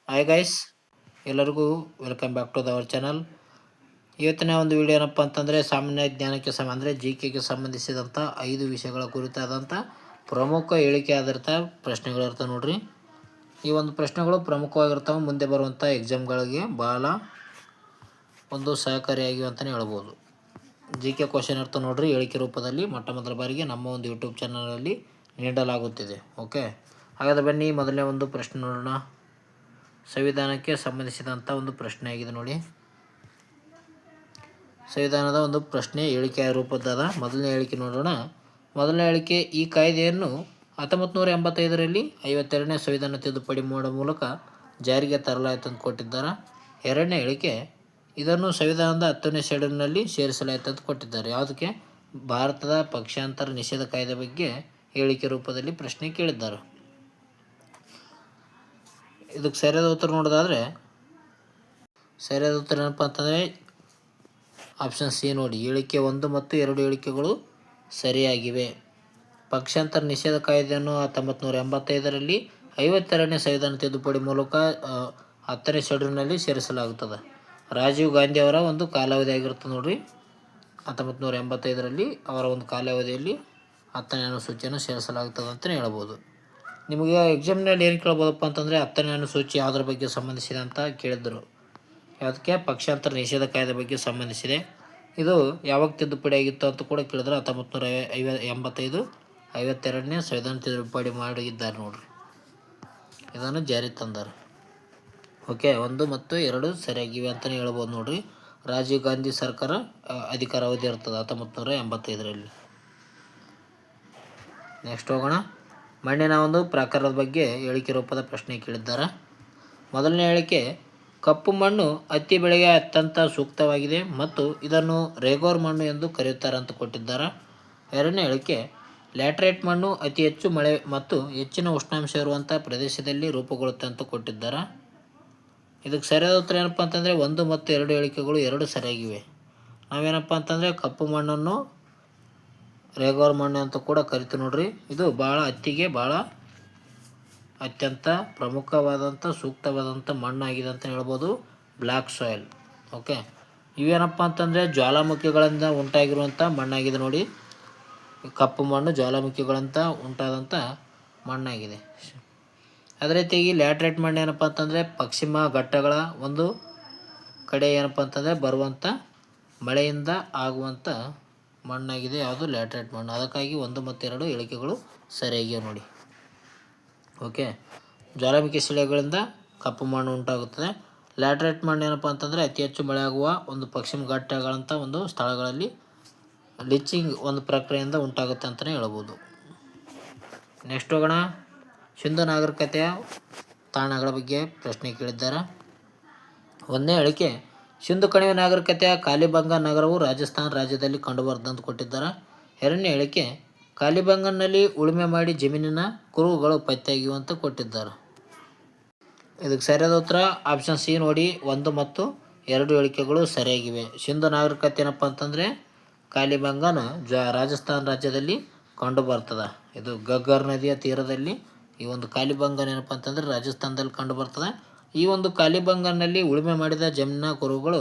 Hi guys, ಎಲ್ಲರಿಗೂ welcome back to our channel. ಇವತ್ತಿನ ಒಂದು ವಿಡಿಯೋ ಏನಪ್ಪ ಅಂತಂದರೆ ಸಾಮಾನ್ಯ ಜ್ಞಾನಕ್ಕೆ ಅಂದರೆ GKಗೆ ಸಂಬಂಧಿಸಿದಂಥ 5 ವಿಷಯಗಳ ಕುರಿತಾದಂಥ ಪ್ರಮುಖ ಹೇಳಿಕೆ ಆಧಾರಿತ ಪ್ರಶ್ನೆಗಳಿರ್ತವೆ ನೋಡ್ರಿ. ಈ ಒಂದು ಪ್ರಶ್ನೆಗಳು ಪ್ರಮುಖವಾಗಿರ್ತಾವೆ, ಮುಂದೆ ಬರುವಂಥ ಎಕ್ಸಾಮ್ಗಳಿಗೆ ಭಾಳ ಒಂದು ಸಹಕಾರಿಯಾಗಿವೆ ಅಂತಲೇ ಹೇಳ್ಬೋದು. GK ಕ್ವಶನ್ ಇರ್ತವೆ ನೋಡ್ರಿ, ಹೇಳಿಕೆ ರೂಪದಲ್ಲಿ ಮೊಟ್ಟ ಮೊದಲ ಬಾರಿಗೆ ನಮ್ಮ ಒಂದು ಯೂಟ್ಯೂಬ್ ಚಾನಲಲ್ಲಿ ನೀಡಲಾಗುತ್ತಿದೆ. ಓಕೆ, ಹಾಗಾದರೆ ಬನ್ನಿ ಮೊದಲನೇ ಒಂದು ಪ್ರಶ್ನೆ ನೋಡೋಣ. ಸಂವಿಧಾನಕ್ಕೆ ಸಂಬಂಧಿಸಿದಂಥ ಒಂದು ಪ್ರಶ್ನೆ ಆಗಿದೆ ನೋಡಿ. ಸಂವಿಧಾನದ ಒಂದು ಪ್ರಶ್ನೆ ಹೇಳಿಕೆಯ ರೂಪದ ಮೊದಲನೇ ಹೇಳಿಕೆ ನೋಡೋಣ. ಮೊದಲನೇ ಹೇಳಿಕೆ, ಈ ಕಾಯ್ದೆಯನ್ನು 1985ರಲ್ಲಿ 52ನೇ ಸಂವಿಧಾನ ತಿದ್ದುಪಡಿ ಮಾಡುವ ಮೂಲಕ ಜಾರಿಗೆ ತರಲಾಯಿತು ಅಂತ ಕೊಟ್ಟಿದ್ದಾರೆ. ಎರಡನೇ ಹೇಳಿಕೆ, ಇದನ್ನು ಸಂವಿಧಾನದ 10ನೇ ಶೆಡ್ಯೂಲ್ನಲ್ಲಿ ಸೇರಿಸಲಾಯಿತು ಅಂತ ಕೊಟ್ಟಿದ್ದಾರೆ. ಯಾವುದಕ್ಕೆ? ಭಾರತದ ಪಕ್ಷಾಂತರ ನಿಷೇಧ ಕಾಯ್ದೆ ಬಗ್ಗೆ ಹೇಳಿಕೆ ರೂಪದಲ್ಲಿ ಪ್ರಶ್ನೆ ಕೇಳಿದ್ದಾರೆ. ಇದಕ್ಕೆ ಸರಿಯಾದ ಉತ್ತರ ನೋಡೋದಾದರೆ ಸರಿಯಾದ ಉತ್ತರ ಏನಪ್ಪ ಅಂತಂದರೆ ಆಪ್ಷನ್ ಸಿ ನೋಡಿ, ಹೇಳಿಕೆ 1 ಮತ್ತು 2 ಹೇಳಿಕೆಗಳು ಸರಿಯಾಗಿವೆ. ಪಕ್ಷಾಂತರ ನಿಷೇಧ ಕಾಯ್ದೆಯನ್ನು 1985ರಲ್ಲಿ 52ನೇ ಸಂವಿಧಾನ ತಿದ್ದುಪಡಿ ಮೂಲಕ 10ನೇ ಶೆಡ್ಯೂಲ್ನಲ್ಲಿ ಸೇರಿಸಲಾಗುತ್ತದೆ. ರಾಜೀವ್ ಗಾಂಧಿ ಅವರ ಒಂದು ಕಾಲಾವಧಿ ಆಗಿರುತ್ತೆ ನೋಡಿರಿ. 1985ರಲ್ಲಿ ಅವರ ಒಂದು ಕಾಲಾವಧಿಯಲ್ಲಿ 10ನೇ ಅನುಸೂಚಿಯನ್ನು ಸೇರಿಸಲಾಗುತ್ತದೆ ಅಂತಲೇ ಹೇಳ್ಬೋದು. ನಿಮಗೆ ಎಕ್ಸಾಮ್ನಲ್ಲಿ ಏನು ಕೇಳ್ಬೋದಪ್ಪ ಅಂತಂದರೆ 10ನೇ ಅನುಸೂಚಿ ಯಾವುದ್ರ ಬಗ್ಗೆ ಸಂಬಂಧಿಸಿದೆ ಅಂತ ಕೇಳಿದ್ರು. ಯಾವುದಕ್ಕೆ? ಪಕ್ಷಾಂತರ ನಿಷೇಧ ಕಾಯ್ದೆ ಬಗ್ಗೆ ಸಂಬಂಧಿಸಿದೆ. ಇದು ಯಾವಾಗ ತಿದ್ದುಪಡಿ ಆಗಿತ್ತು ಅಂತ ಕೂಡ ಕೇಳಿದ್ರು. 1985 52ನೇ ಸಂವಿಧಾನ ತಿದ್ದುಪಡಿ ಮಾಡಿದ್ದಾರೆ ನೋಡ್ರಿ, ಇದನ್ನು ಜಾರಿ ತಂದಾರೆ. ಓಕೆ, 1 ಮತ್ತು 2 ಸರಿಯಾಗಿವೆ ಅಂತಲೇ ಹೇಳ್ಬೋದು ನೋಡ್ರಿ. ರಾಜೀವ್ ಗಾಂಧಿ ಸರ್ಕಾರ ಅಧಿಕಾರ ಅವಧಿ ಇರ್ತದೆ 1985ರಲ್ಲಿ. ನೆಕ್ಸ್ಟ್ ಹೋಗೋಣ. ಮಣ್ಣಿನ ಒಂದು ಪ್ರಕಾರದ ಬಗ್ಗೆ ಹೇಳಿಕೆ ರೂಪದ ಪ್ರಶ್ನೆ ಕೇಳಿದ್ದಾರೆ. ಮೊದಲನೇ ಹೇಳಿಕೆ, ಕಪ್ಪು ಮಣ್ಣು ಹತ್ತಿ ಬೆಳೆಗೆ ಅತ್ಯಂತ ಸೂಕ್ತವಾಗಿದೆ ಮತ್ತು ಇದನ್ನು ರೇಗೋರ್ ಮಣ್ಣು ಎಂದು ಕರೆಯುತ್ತಾರೆ ಅಂತ ಕೊಟ್ಟಿದ್ದಾರೆ. ಎರಡನೇ ಹೇಳಿಕೆ, ಲ್ಯಾಟರೈಟ್ ಮಣ್ಣು ಅತಿ ಹೆಚ್ಚು ಮಳೆ ಮತ್ತು ಹೆಚ್ಚಿನ ಉಷ್ಣಾಂಶ ಇರುವಂಥ ಪ್ರದೇಶದಲ್ಲಿ ರೂಪುಗೊಳ್ಳುತ್ತೆ ಅಂತ ಕೊಟ್ಟಿದ್ದಾರೆ. ಇದಕ್ಕೆ ಸರಿಯಾದ ಉತ್ತರ ಏನಪ್ಪ ಅಂತಂದರೆ 1 ಮತ್ತು 2 ಹೇಳಿಕೆಗಳು 2 ಸರಿಯಾಗಿವೆ. ನಾವೇನಪ್ಪ ಅಂತಂದರೆ ಕಪ್ಪು ಮಣ್ಣನ್ನು ರೇಗೋರ್ ಮಣ್ಣು ಅಂತ ಕೂಡ ಕರಿತೀವಿ ನೋಡ್ರಿ. ಇದು ಭಾಳ ಹತ್ತಿಗೆ ಭಾಳ ಅತ್ಯಂತ ಪ್ರಮುಖವಾದಂಥ ಸೂಕ್ತವಾದಂಥ ಮಣ್ಣು ಆಗಿದೆ ಅಂತ ಹೇಳ್ಬೋದು, ಬ್ಲ್ಯಾಕ್ ಸಾಯಿಲ್. ಓಕೆ, ಇವೇನಪ್ಪ ಅಂತಂದರೆ ಜ್ವಾಲಾಮುಖಿಗಳಿಂದ ಉಂಟಾಗಿರುವಂಥ ಮಣ್ಣಾಗಿದೆ ನೋಡಿ. ಕಪ್ಪು ಮಣ್ಣು ಜ್ವಾಲಾಮುಖಿಗಳಿಂದ ಉಂಟಾದಂಥ ಮಣ್ಣಾಗಿದೆ. ಅದೇ ರೀತಿಯಾಗಿ ಲ್ಯಾಟ್ರೈಟ್ ಮಣ್ಣು ಏನಪ್ಪ ಅಂತಂದರೆ ಪಶ್ಚಿಮ ಘಟ್ಟಗಳ ಒಂದು ಕಡೆ ಏನಪ್ಪ ಅಂತಂದರೆ ಬರುವಂಥ ಮಳೆಯಿಂದ ಆಗುವಂಥ ಮಣ್ಣಾಗಿದೆ. ಯಾವುದು? ಲ್ಯಾಟ್ರೈಟ್ ಮಣ್ಣು. ಅದಕ್ಕಾಗಿ 1 ಮತ್ತು 2 ಹೇಳಿಕೆಗಳು ಸರಿಯಾಗಿವೆ ನೋಡಿ. ಓಕೆ, ಜ್ವಾಲಾಮುಖಿ ಶಿಲೆಗಳಿಂದ ಕಪ್ಪು ಮಣ್ಣು ಉಂಟಾಗುತ್ತದೆ. ಲ್ಯಾಟ್ರೈಟ್ ಮಣ್ಣು ಏನಪ್ಪ ಅಂತಂದರೆ ಅತಿ ಹೆಚ್ಚು ಮಳೆ ಆಗುವ ಒಂದು ಪಶ್ಚಿಮ ಘಟ್ಟಗಳಂಥ ಒಂದು ಸ್ಥಳಗಳಲ್ಲಿ ಲಿಚಿಂಗ್ ಒಂದು ಪ್ರಕ್ರಿಯೆಯಿಂದ ಉಂಟಾಗುತ್ತೆ ಅಂತಲೇ ಹೇಳ್ಬೋದು. ನೆಕ್ಸ್ಟ್ ಹೋಗೋಣ. ಸಿಂಧು ನಾಗರಿಕತೆಯ ತಾಣಗಳ ಬಗ್ಗೆ ಪ್ರಶ್ನೆ ಕೇಳಿದ್ದಾರೆ. 1ನೇ ಹೇಳಿಕೆ, ಸಿಂಧು ಕಣಿವೆ ನಾಗರಿಕತೆಯ ಕಾಲಿಬಂಗನ್ ನಗರವು ರಾಜಸ್ಥಾನ ರಾಜ್ಯದಲ್ಲಿ ಕಂಡುಬರುತ್ತದೆ ಅಂತ ಕೊಟ್ಟಿದ್ದಾರೆ. 2ನೇ ಹೇಳಿಕೆ, ಕಾಲಿಬಂಗನ್ನಲ್ಲಿ ಉಳುಮೆ ಮಾಡಿ ಜಮೀನಿನ ಕುರುಹುಗಳು ಪತ್ತೆಯಾಗಿವೆ ಅಂತ ಕೊಟ್ಟಿದ್ದಾರೆ. ಇದಕ್ಕೆ ಸರಿಯಾದ ಉತ್ತರ ಆಪ್ಷನ್ ಸಿ ನೋಡಿ, 1 ಮತ್ತು 2 ಹೇಳಿಕೆಗಳು ಸರಿಯಾಗಿವೆ. ಸಿಂಧು ನಾಗರಿಕತೆ ಏನಪ್ಪ ಅಂತಂದರೆ ಕಾಲಿಬಂಗನ್ ರಾಜಸ್ಥಾನ ರಾಜ್ಯದಲ್ಲಿ ಕಂಡುಬರ್ತದೆ. ಇದು ಗಗ್ಗರ್ ನದಿಯ ತೀರದಲ್ಲಿ ಈ ಒಂದು ಕಾಲಿಬಂಗನ್ ಏನಪ್ಪ ಅಂತಂದರೆ ರಾಜಸ್ಥಾನದಲ್ಲಿ ಕಂಡುಬರ್ತದೆ. ಈ ಒಂದು ಕಾಲಿಬಂಗನ್ನಲ್ಲಿ ಉಳುಮೆ ಮಾಡಿದ ಜಮೀನಿನ ಕುರುಹುಗಳು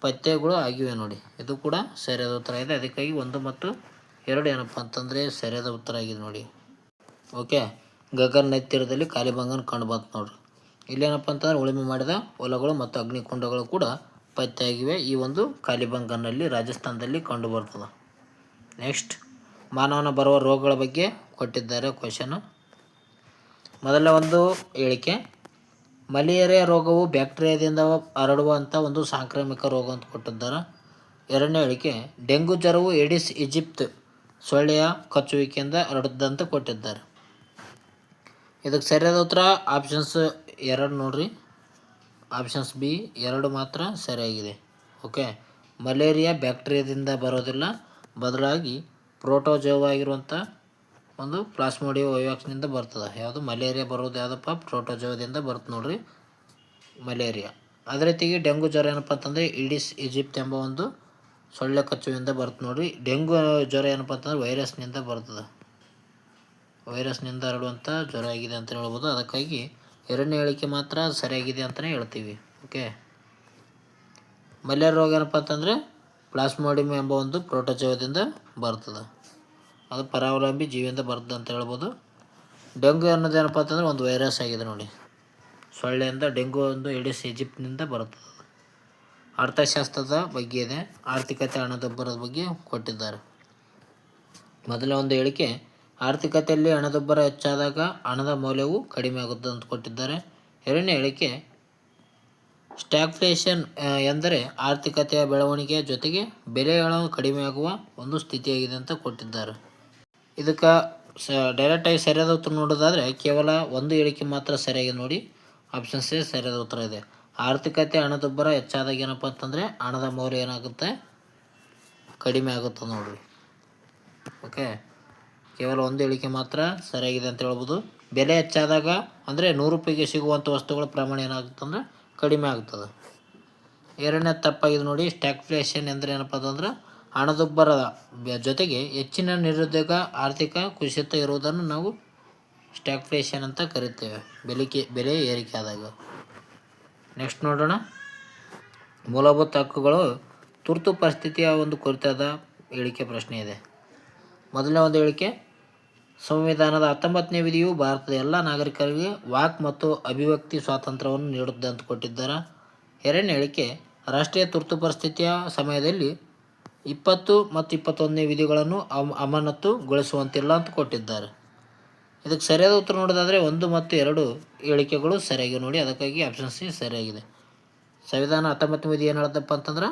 ಪತ್ತೆಗಳು ಆಗಿವೆ ನೋಡಿ. ಇದು ಕೂಡ ಸರಿಯಾದ ಉತ್ತರ ಇದೆ. ಅದಕ್ಕಾಗಿ 1 ಮತ್ತು 2 ಏನಪ್ಪ ಅಂತಂದರೆ ಸರಿಯಾದ ಉತ್ತರ ಆಗಿದೆ ನೋಡಿ. ಓಕೆ, ಗಗನ್ ನದಿ ತೀರದಲ್ಲಿ ಕಾಲಿಬಂಗನ್ ಕಂಡುಬರ್ತದೆ ನೋಡ್ರಿ. ಇಲ್ಲೇನಪ್ಪ ಅಂತಂದರೆ ಉಳುಮೆ ಮಾಡಿದ ಹೊಲಗಳು ಮತ್ತು ಅಗ್ನಿಕುಂಡಗಳು ಕೂಡ ಪತ್ತೆಯಾಗಿವೆ ಈ ಒಂದು ಕಾಲಿಬಂಗನ್ನಲ್ಲಿ ರಾಜಸ್ಥಾನದಲ್ಲಿ ಕಂಡುಬರ್ತದೆ. ನೆಕ್ಸ್ಟ್, ಮಾನವನ ಬರುವ ರೋಗಗಳ ಬಗ್ಗೆ ಕೊಟ್ಟಿದ್ದಾರೆ ಕ್ವಶನ್. ಮೊದಲ ಒಂದು ಹೇಳಿಕೆ, ಮಲೇರಿಯಾ ರೋಗವು ಬ್ಯಾಕ್ಟೀರಿಯಾದಿಂದ ಹರಡುವಂಥ ಒಂದು ಸಾಂಕ್ರಾಮಿಕ ರೋಗ ಅಂತ ಕೊಟ್ಟಿದ್ದಾರೆ. 2ನೇ ಹೇಳಿಕೆ, ಡೆಂಗು ಜ್ವರವು ಏಡಿಸ್ ಈಜಿಪ್ಟ್ ಸೊಳ್ಳೆಯ ಕಚ್ಚುವಿಕೆಯಿಂದ ಹರಡುತ್ತಂತ ಕೊಟ್ಟಿದ್ದಾರೆ. ಇದಕ್ಕೆ ಸರಿಯಾದ ಉತ್ತರ ಆಪ್ಷನ್ಸ್ 2 ನೋಡ್ರಿ. ಆಪ್ಷನ್ಸ್ ಬಿ 2 ಮಾತ್ರ ಸರಿಯಾಗಿದೆ. ಓಕೆ, ಮಲೇರಿಯಾ ಬ್ಯಾಕ್ಟೀರಿಯಾದಿಂದ ಬರೋದಿಲ್ಲ, ಬದಲಾಗಿ ಪ್ರೋಟೋಜೋವಾ ಆಗಿರುವಂಥ ಒಂದು ಪ್ಲಾಸ್ಮೋಡಿಯಂ ವೈವಾಕ್ಸ್ನಿಂದ ಬರ್ತದೆ. ಯಾವುದು? ಮಲೇರಿಯಾ ಬರೋದು ಯಾವುದಪ್ಪ? ಪ್ರೋಟೋಜೋವಾದಿಂದ ಬರುತ್ತೆ ನೋಡ್ರಿ ಮಲೇರಿಯಾ. ಅದೇ ರೀತಿಗೆ ಡೆಂಗು ಜ್ವರ ಏನಪ್ಪ ಅಂತಂದರೆ ಈಡಿಸ್ ಈಜಿಪ್ಟ್ ಎಂಬ ಒಂದು ಸೊಳ್ಳೆ ಕಚ್ಚುವಿಂದ ಬರುತ್ತೆ ನೋಡ್ರಿ. ಡೆಂಗು ಜ್ವರ ಏನಪ್ಪ ಅಂತಂದರೆ ವೈರಸ್ನಿಂದ ಬರ್ತದೆ, ವೈರಸ್ನಿಂದ ಹರಡುವಂಥ ಜ್ವರ ಆಗಿದೆ ಅಂತ ಹೇಳ್ಬೋದು. ಅದಕ್ಕಾಗಿ ಎರಡನೇ ಹೇಳಿಕೆ ಮಾತ್ರ ಸರಿಯಾಗಿದೆ ಅಂತಲೇ ಹೇಳ್ತೀವಿ. ಓಕೆ. ಮಲೇರಿಯಾ ರೋಗ ಏನಪ್ಪ ಅಂತಂದರೆ ಪ್ಲಾಸ್ಮೋಡಿಯಂ ಎಂಬ ಒಂದು ಪ್ರೋಟೋಜೋಯದಿಂದ ಬರ್ತದೆ. ಅದು ಪರಾವಲಂಬಿ ಜೀವಿಯಿಂದ ಬರ್ತದೆ ಅಂತ ಹೇಳ್ಬೋದು. ಡೆಂಗು ಅನ್ನೋದು ಏನಪ್ಪ ಅಂತಂದರೆ ಒಂದು ವೈರಸ್ ಆಗಿದೆ ನೋಡಿ. ಸೊಳ್ಳೆಯಿಂದ ಡೆಂಗು ಒಂದು ಎಡಿಸ್ ಈಜಿಪ್ಟ್ನಿಂದ ಬರ್ತದೆ. ಅರ್ಥಶಾಸ್ತ್ರದ ಬಗ್ಗೆ ಇದೆ. ಆರ್ಥಿಕತೆ ಹಣದುಬ್ಬರದ ಬಗ್ಗೆ ಕೊಟ್ಟಿದ್ದಾರೆ. ಮೊದಲ ಒಂದು ಹೇಳಿಕೆ ಆರ್ಥಿಕತೆಯಲ್ಲಿ ಹಣದುಬ್ಬರ ಹೆಚ್ಚಾದಾಗ ಹಣದ ಮೌಲ್ಯವು ಕಡಿಮೆ ಆಗುತ್ತೆ ಅಂತ ಕೊಟ್ಟಿದ್ದಾರೆ. ಎರಡನೇ ಹೇಳಿಕೆ ಸ್ಟ್ಯಾಗ್ಫ್ಲೇಷನ್ ಎಂದರೆ ಆರ್ಥಿಕತೆಯ ಬೆಳವಣಿಗೆಯ ಜೊತೆಗೆ ಬೆಲೆಗಳು ಕಡಿಮೆಯಾಗುವ ಒಂದು ಸ್ಥಿತಿಯಾಗಿದೆ ಅಂತ ಕೊಟ್ಟಿದ್ದಾರೆ. ಇದಕ್ಕೆ ಡೈರೆಕ್ಟಾಗಿ ಸರಿಯಾದ ಉತ್ತರ ನೋಡೋದಾದರೆ ಕೇವಲ ಒಂದು ಹೇಳಿಕೆ ಮಾತ್ರ ಸರಿಯಾಗಿ ನೋಡಿ. ಆಪ್ಷನ್ ಸಿ ಸರಿಯಾದ ಉತ್ತರ ಇದೆ. ಆರ್ಥಿಕತೆ ಹಣದುಬ್ಬರ ಹೆಚ್ಚಾದಾಗ ಏನಪ್ಪ ಅಂತಂದರೆ ಹಣದ ಮೌಲ್ಯ ಏನಾಗುತ್ತೆ, ಕಡಿಮೆ ಆಗುತ್ತೆ ನೋಡಿರಿ. ಓಕೆ. ಕೇವಲ ಒಂದು ಹೇಳಿಕೆ ಮಾತ್ರ ಸರಿಯಾಗಿದೆ ಅಂತ ಹೇಳ್ಬೋದು. ಬೆಲೆ ಹೆಚ್ಚಾದಾಗ ಅಂದರೆ 100 ರೂಪಾಯಿಗೆ ಸಿಗುವಂಥ ವಸ್ತುಗಳ ಪ್ರಮಾಣ ಏನಾಗುತ್ತೆ ಅಂದರೆ ಕಡಿಮೆ ಆಗ್ತದೆ. ಎರಡನೇ ತಪ್ಪಾಗಿದೆ ನೋಡಿ. ಸ್ಟ್ಯಾಗ್ಫ್ಲೇಷನ್ ಎಂದರೆ ಏನಪ್ಪ ಅಂತಂದ್ರೆ ಹಣದುಬ್ಬರದ ಜೊತೆಗೆ ಹೆಚ್ಚಿನ ನಿರುದ್ಯೋಗ, ಆರ್ಥಿಕ ಕುಸಿತ ಇರುವುದನ್ನು ನಾವು ಸ್ಟ್ಯಾಗ್ಫ್ಲೇಷನ್ ಅಂತ ಕರಿತೇವೆ, ಬೆಲೆ ಏರಿಕೆ ಆದಾಗ. ನೆಕ್ಸ್ಟ್ ನೋಡೋಣ. ಮೂಲಭೂತ ಹಕ್ಕುಗಳು ತುರ್ತು ಪರಿಸ್ಥಿತಿಯ ಒಂದು ಕುರಿತಾದ ಹೇಳಿಕೆ ಪ್ರಶ್ನೆ ಇದೆ. ಮೊದಲನೇ ಒಂದು ಹೇಳಿಕೆ ಸಂವಿಧಾನದ 19ನೇ ವಿಧಿಯು ಭಾರತದ ಎಲ್ಲ ನಾಗರಿಕರಿಗೆ ವಾಕ್ ಮತ್ತು ಅಭಿವ್ಯಕ್ತಿ ಸ್ವಾತಂತ್ರ್ಯವನ್ನು ನೀಡುತ್ತದೆ ಅಂತ ಕೊಟ್ಟಿದ್ದಾರೆ. ಎರಡನೇ ಹೇಳಿಕೆ ರಾಷ್ಟ್ರೀಯ ತುರ್ತು ಪರಿಸ್ಥಿತಿಯ ಸಮಯದಲ್ಲಿ 20 ಮತ್ತು 21ನೇ ವಿಧಿಗಳನ್ನು ಅಮಾನತುಗೊಳಿಸುವಂತಿಲ್ಲ ಅಂತ ಕೊಟ್ಟಿದ್ದಾರೆ. ಇದಕ್ಕೆ ಸರಿಯಾದ ಉತ್ತರ ನೋಡೋದಾದರೆ 1 ಮತ್ತು 2 ಹೇಳಿಕೆಗಳು ಸರಿಯಾಗಿ ನೋಡಿ. ಅದಕ್ಕಾಗಿ ಆಪ್ಷನ್ ಸಿ ಸರಿಯಾಗಿದೆ. ಸಂವಿಧಾನ 19ನೇ ವಿಧಿ ಏನು ಹೇಳುತ್ತಪ್ಪ ಅಂತಂದ್ರೆ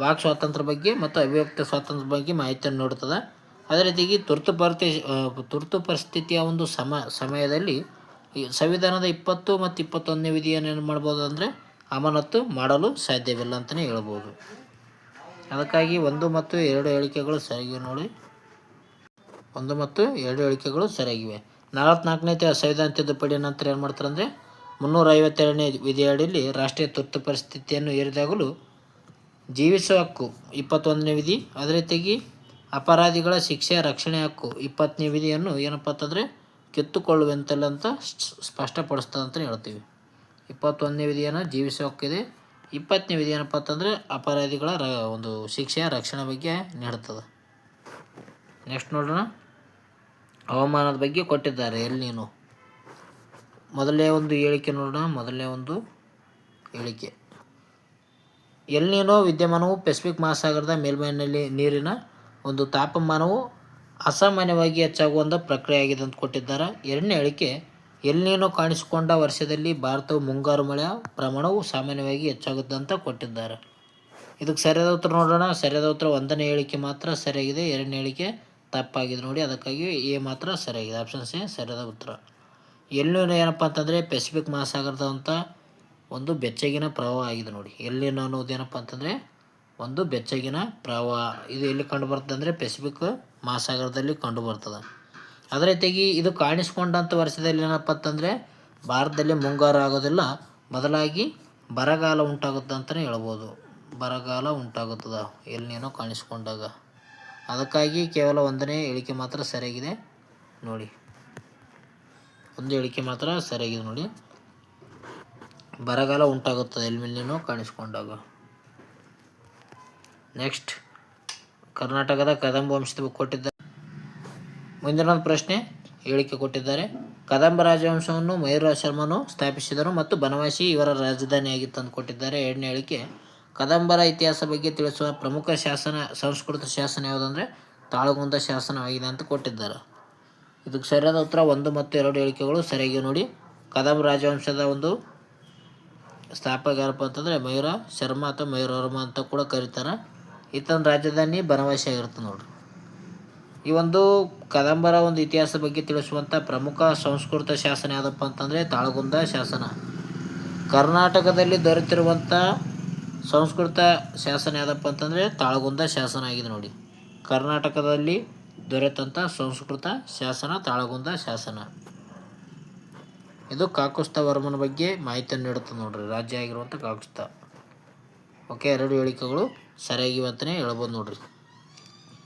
ವಾಕ್ ಸ್ವಾತಂತ್ರ್ಯ ಬಗ್ಗೆ ಮತ್ತು ಅಭಿವ್ಯಕ್ತಿ ಸ್ವಾತಂತ್ರ್ಯ ಬಗ್ಗೆ ಮಾಹಿತಿಯನ್ನು ನೀಡುತ್ತದೆ. ಅದೇ ರೀತಿಯಾಗಿ ತುರ್ತು ಪರಿಸ್ಥಿತಿಯ ಒಂದು ಸಮಯದಲ್ಲಿ ಸಂವಿಧಾನದ 20 ಮತ್ತು 21ನೇ ವಿಧಿಯನ್ನು ಏನು ಮಾಡ್ಬೋದು ಅಂದರೆ ಅಮಾನತು ಮಾಡಲು ಸಾಧ್ಯವಿಲ್ಲ ಅಂತಲೇ ಹೇಳ್ಬೋದು. ಅದಕ್ಕಾಗಿ 1 ಮತ್ತು 2 ಹೇಳಿಕೆಗಳು ಸರಿಯಾಗಿ ನೋಡಿ. 1 ಮತ್ತು 2 ಹೇಳಿಕೆಗಳು ಸರಿಯಾಗಿವೆ. 44ನೇ ಸಂವಿಧಾನ ತಿದ್ದುಪಡಿ ನಂತರ ಏನು ಮಾಡ್ತಾರೆ ಅಂದರೆ 352ನೇ ವಿಧಿಯಡಿಯಲ್ಲಿ ರಾಷ್ಟ್ರೀಯ ತುರ್ತು ಪರಿಸ್ಥಿತಿಯನ್ನು ಹೇರಿದಾಗಲೂ ಜೀವಿಸುವ ಹಕ್ಕು 21ನೇ ವಿಧಿ, ಅದೇ ರೀತಿಯಾಗಿ ಅಪರಾಧಿಗಳ ಶಿಕ್ಷೆ ರಕ್ಷಣೆ ಹಕ್ಕು 20ನೇ ವಿಧಿಯನ್ನು ಏನಪ್ಪ ಅಂತಂದರೆ ಕಿತ್ತುಕೊಳ್ಳುವಂತಲ್ಲ ಅಂತ ಸ್ಪಷ್ಟಪಡಿಸ್ತದೆ ಅಂತಲೇ ಹೇಳ್ತೀವಿ. 21ನೇ ವಿಧಿಯನ್ನು ಜೀವಿಸುವ ಹಕ್ಕಿದೆ. 20ನೇ ವಿಧಿ ಏನಪ್ಪ ಅಂತಂದರೆ ಅಪರಾಧಿಗಳ ಒಂದು ಶಿಕ್ಷೆಯ ರಕ್ಷಣೆ ಬಗ್ಗೆ ನೀಡ್ತದೆ. ನೆಕ್ಸ್ಟ್ ನೋಡೋಣ. ಹವಾಮಾನದ ಬಗ್ಗೆ ಕೊಟ್ಟಿದ್ದಾರೆ. ಎಲ್ ನೀನು ಮೊದಲನೇ ಒಂದು ಹೇಳಿಕೆ ನೋಡೋಣ. ಮೊದಲನೇ ಒಂದು ಹೇಳಿಕೆ ಎಲ್ ನೀನೋ ವಿದ್ಯಮಾನವು ಪೆಸಿಫಿಕ್ ಮಹಾಸಾಗರದ ಮೇಲ್ಮೈನಲ್ಲಿ ನೀರಿನ ಒಂದು ತಾಪಮಾನವು ಅಸಾಮಾನ್ಯವಾಗಿ ಹೆಚ್ಚಾಗುವಂಥ ಪ್ರಕ್ರಿಯೆಯಾಗಿದೆ ಅಂತ ಕೊಟ್ಟಿದ್ದಾರೆ. ಎರಡನೇ ಹೇಳಿಕೆ ಎಲ್ ನೀನೋ ಕಾಣಿಸಿಕೊಂಡ ವರ್ಷದಲ್ಲಿ ಭಾರತವು ಮುಂಗಾರು ಮಳೆಯ ಪ್ರಮಾಣವು ಸಾಮಾನ್ಯವಾಗಿ ಹೆಚ್ಚಾಗುತ್ತೆ ಅಂತ ಕೊಟ್ಟಿದ್ದಾರೆ. ಇದಕ್ಕೆ ಸರಿಯಾದ ಉತ್ತರ ನೋಡೋಣ. ಸರಿಯಾದ ಉತ್ತರ 1ನೇ ಹೇಳಿಕೆ ಮಾತ್ರ ಸರಿಯಾಗಿದೆ, 2ನೇ ಹೇಳಿಕೆ ತಪ್ಪಾಗಿದೆ ನೋಡಿ. ಅದಕ್ಕಾಗಿ ಎ ಮಾತ್ರ ಸರಿಯಾಗಿದೆ. ಆಪ್ಷನ್ ಸಿ ಸರಿಯಾದ ಉತ್ತರ. ಎಲ್ ನೀನೋ ಏನಪ್ಪ ಅಂತಂದರೆ ಪೆಸಿಫಿಕ್ ಮಹಾಸಾಗರದಂಥ ಒಂದು ಬೆಚ್ಚಗಿನ ಪ್ರವಾಹ ಆಗಿದೆ ನೋಡಿ. ಎಲ್ ನೀನೋ ಅನ್ನೋದು ಏನಪ್ಪ ಅಂತಂದರೆ ಒಂದು ಬೆಚ್ಚಗಿನ ಪ್ರವಾಹ. ಇದು ಎಲ್ಲಿ ಕಂಡು ಬರ್ತದೆ ಅಂದರೆ ಪೆಸಿಫಿಕ್ ಮಹಾಸಾಗರದಲ್ಲಿ ಕಂಡು ಬರ್ತದೆ. ಅದೇ ರೀತಿಯಾಗಿ ಇದು ಕಾಣಿಸ್ಕೊಂಡಂಥ ವರ್ಷದಲ್ಲಿ ಏನಪ್ಪ ಅಂತಂದರೆ ಭಾರತದಲ್ಲಿ ಮುಂಗಾರು ಆಗೋದಿಲ್ಲ, ಬದಲಾಗಿ ಬರಗಾಲ ಉಂಟಾಗುತ್ತೆ ಅಂತಲೇ ಹೇಳ್ಬೋದು. ಬರಗಾಲ ಉಂಟಾಗುತ್ತದೆ ಎಲ್ ನೀನೋ ಕಾಣಿಸ್ಕೊಂಡಾಗ. ಅದಕ್ಕಾಗಿ ಕೇವಲ 1ನೇ ಹೇಳಿಕೆ ಮಾತ್ರ ಸರಿಯಾಗಿದೆ ನೋಡಿ. 1 ಹೇಳಿಕೆ ಮಾತ್ರ ಸರಿಯಾಗಿದೆ ನೋಡಿ. ಬರಗಾಲ ಉಂಟಾಗುತ್ತದೆ ಎಲ್ ನೀನೋ ಕಾಣಿಸ್ಕೊಂಡಾಗ. ನೆಕ್ಸ್ಟ್ ಕರ್ನಾಟಕದ ಕದಂಬ ವಂಶದ ಕೊಟ್ಟಿದ್ದಾರೆ. ಮುಂದಿನ ಪ್ರಶ್ನೆ ಹೇಳಿಕೆ ಕೊಟ್ಟಿದ್ದಾರೆ. ಕದಂಬ ರಾಜವಂಶವನ್ನು ಮಯೂರ ಶರ್ಮನು ಸ್ಥಾಪಿಸಿದರು ಮತ್ತು ಬನವಾಸಿ ಇವರ ರಾಜಧಾನಿಯಾಗಿತ್ತು ಅಂತ ಕೊಟ್ಟಿದ್ದಾರೆ. ಎರಡನೇ ಹೇಳಿಕೆ ಕದಂಬರ ಇತಿಹಾಸ ಬಗ್ಗೆ ತಿಳಿಸುವ ಪ್ರಮುಖ ಸಂಸ್ಕೃತ ಶಾಸನ ಯಾವುದಂದರೆ ತಾಳಗುಂದ ಶಾಸನವಾಗಿದೆ ಅಂತ ಕೊಟ್ಟಿದ್ದಾರೆ. ಇದಕ್ಕೆ ಸರಿಯಾದ ಉತ್ತರ 1 ಮತ್ತು 2 ಹೇಳಿಕೆಗಳು ಸರಿಯಾಗಿ ನೋಡಿ. ಕದಂಬ ರಾಜವಂಶದ ಒಂದು ಸ್ಥಾಪಕ ಯಾರಪ್ಪ ಅಂತಂದರೆ ಮಯೂರ ಶರ್ಮ ಅಥವಾ ಮಯೂರವರ್ಮ ಅಂತ ಕೂಡ ಕರೀತಾರೆ. ಈತನ ರಾಜಧಾನಿ ಬನವಾಸಿ ಆಗಿರುತ್ತೆ ನೋಡ್ರಿ. ಈ ಒಂದು ಕದಂಬರ ಒಂದು ಇತಿಹಾಸ ಬಗ್ಗೆ ತಿಳಿಸುವಂಥ ಪ್ರಮುಖ ಸಂಸ್ಕೃತ ಶಾಸನ ಯಾವುದಪ್ಪ ಅಂತಂದರೆ ತಾಳಗುಂದ ಶಾಸನ. ಕರ್ನಾಟಕದಲ್ಲಿ ದೊರೆತಿರುವಂಥ ಸಂಸ್ಕೃತ ಶಾಸನ ಯಾವುದಪ್ಪ ಅಂತಂದರೆ ತಾಳಗುಂದ ಶಾಸನ ಆಗಿದೆ ನೋಡಿ. ಕರ್ನಾಟಕದಲ್ಲಿ ದೊರೆತಂಥ ಸಂಸ್ಕೃತ ಶಾಸನ ತಾಳಗುಂದ ಶಾಸನ. ಇದು ಕಾಕುಸ್ಥ ವರ್ಮನ ಬಗ್ಗೆ ಮಾಹಿತಿಯನ್ನು ನೀಡುತ್ತದೆ ನೋಡ್ರಿ, ರಾಜ್ಯ ಆಗಿರುವಂಥ ಕಾಕುಸ್ಥ. ಓಕೆ, 2 ಹೇಳಿಕೆಗಳು ಸರಿಯಾಗಿವೆ ಅಂತಲೇ ಹೇಳ್ಬೋದು ನೋಡ್ರಿ.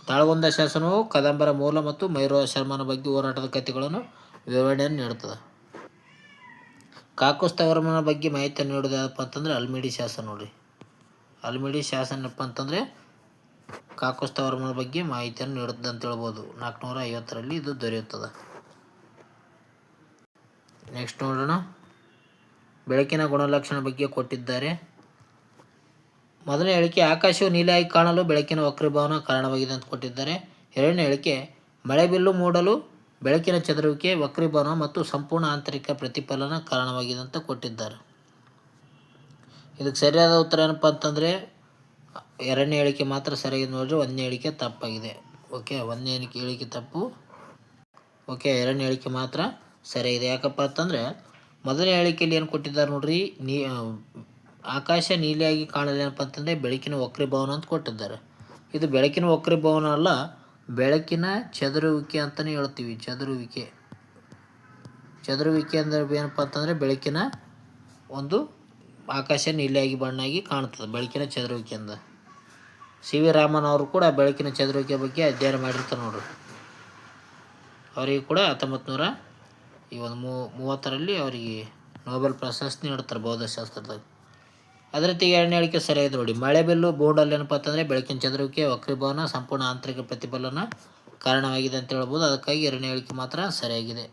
ತಾಳಗುಂದ ಶಾಸನವು ಕದಂಬರ ಮೂಲ ಮತ್ತು ಮಯೂರ ಶರ್ಮನ ಬಗ್ಗೆ ಹೋರಾಟದ ಕಥೆಗಳನ್ನು ವಿವರಣೆಯನ್ನು ನೀಡುತ್ತದೆ. ಕಾಕುಸ್ತವರ್ಮನ ಬಗ್ಗೆ ಮಾಹಿತಿಯನ್ನು ನೀಡೋದು ಯಾವುದಪ್ಪ ಅಂತಂದರೆ ಹಲ್ಮಿಡಿ ಶಾಸನ ನೋಡಿರಿ. ಹಲ್ಮಿಡಿ ಶಾಸನಪ್ಪ ಅಂತಂದರೆ ಕಾಕುಸ್ತವರ್ಮನ ಬಗ್ಗೆ ಮಾಹಿತಿಯನ್ನು ನೀಡುತ್ತದೆ ಅಂತ ಹೇಳ್ಬೋದು. 450ರಲ್ಲಿ ಇದು ದೊರೆಯುತ್ತದೆ. ನೆಕ್ಸ್ಟ್ ನೋಡೋಣ, ಬೆಳಕಿನ ಗುಣಲಕ್ಷಣ ಬಗ್ಗೆ ಕೊಟ್ಟಿದ್ದಾರೆ. ಮೊದಲನೇ ಹೇಳಿಕೆ, ಆಕಾಶವು ನೀಲಿಯಾಗಿ ಕಾಣಲು ಬೆಳಕಿನ ವಕ್ರೀಭವನ ಕಾರಣವಾಗಿದೆ ಅಂತ ಕೊಟ್ಟಿದ್ದಾರೆ. ಎರಡನೇ ಹೇಳಿಕೆ, ಮಳೆಬಿಲ್ಲು ಮೂಡಲು ಬೆಳಕಿನ ಚದುರುವಿಕೆ, ವಕ್ರೀಭವನ ಮತ್ತು ಸಂಪೂರ್ಣ ಆಂತರಿಕ ಪ್ರತಿಫಲನ ಕಾರಣವಾಗಿದೆ ಅಂತ ಕೊಟ್ಟಿದ್ದಾರೆ. ಇದಕ್ಕೆ ಸರಿಯಾದ ಉತ್ತರ ಏನಪ್ಪ ಅಂತಂದರೆ ಎರಡನೇ ಹೇಳಿಕೆ ಮಾತ್ರ ಸರಿಯಾಗಿದೆ ನೋಡಿರಿ. ಒಂದನೇ ಹೇಳಿಕೆ ತಪ್ಪಾಗಿದೆ. ಓಕೆ, ಒಂದನೇ ಹೇಳಿಕೆ ತಪ್ಪು. ಓಕೆ, ಎರಡನೇ ಹೇಳಿಕೆ ಮಾತ್ರ ಸರಿಯಾಗಿದೆ. ಯಾಕಪ್ಪ ಅಂತಂದರೆ ಮೊದಲನೇ ಹೇಳಿಕೆಯಲ್ಲಿ ಏನು ಕೊಟ್ಟಿದ್ದಾರೆ ನೋಡ್ರಿ, ಆಕಾಶ ನೀಲಿಯಾಗಿ ಕಾಣಲು ಏನಪ್ಪ ಅಂತಂದರೆ ಬೆಳಕಿನ ವಕ್ರೀಭವನ ಅಂತ ಕೊಟ್ಟಿದ್ದಾರೆ. ಇದು ಬೆಳಕಿನ ವಕ್ರೀಭವನ ಅಲ್ಲ, ಬೆಳಕಿನ ಚದುರುವಿಕೆ ಅಂತಲೇ ಹೇಳ್ತೀವಿ. ಚದುರುವಿಕೆ ಅಂದರೆ ಏನಪ್ಪ ಅಂತಂದರೆ ಬೆಳಕಿನ ಒಂದು ಆಕಾಶ ನೀಲಿಯಾಗಿ ಬಣ್ಣಾಗಿ ಕಾಣ್ತದೆ ಬೆಳಕಿನ ಚದುರುವಿಕೆಯಿಂದ. ಸಿ ವಿ ರಾಮನ್ ಅವರು ಕೂಡ ಬೆಳಕಿನ ಚದುರುವಿಕೆ ಬಗ್ಗೆ ಅಧ್ಯಯನ ಮಾಡಿರ್ತಾರೆ ನೋಡ್ರಿ. ಅವರಿಗೆ ಕೂಡ 1930ರಲ್ಲಿ ಅವರಿಗೆ ನೊಬೆಲ್ ಪ್ರಶಸ್ತಿ ನೀಡ್ತಾರೆ ಭೌತಶಾಸ್ತ್ರದಾಗ. ಅದೇ ರೀತಿ ಎರಡನೇ ಹೇಳಿಕೆ ಸರಿಯಾಗಿದೆ ನೋಡಿ. ಮಳೆಬಿಲ್ಲು ಮೂಡಲು ಏನಪ್ಪ ಅಂತಂದರೆ ಬೆಳಕಿನ ಚದುರುವಿಕೆ, ವಕ್ರೀಭವನ, ಸಂಪೂರ್ಣ ಆಂತರಿಕ ಪ್ರತಿಫಲನ ಕಾರಣವಾಗಿದೆ ಅಂತ ಹೇಳ್ಬೋದು. ಅದಕ್ಕಾಗಿ ಎರಡನೇ ಹೇಳಿಕೆ ಮಾತ್ರ ಸರಿಯಾಗಿದೆ.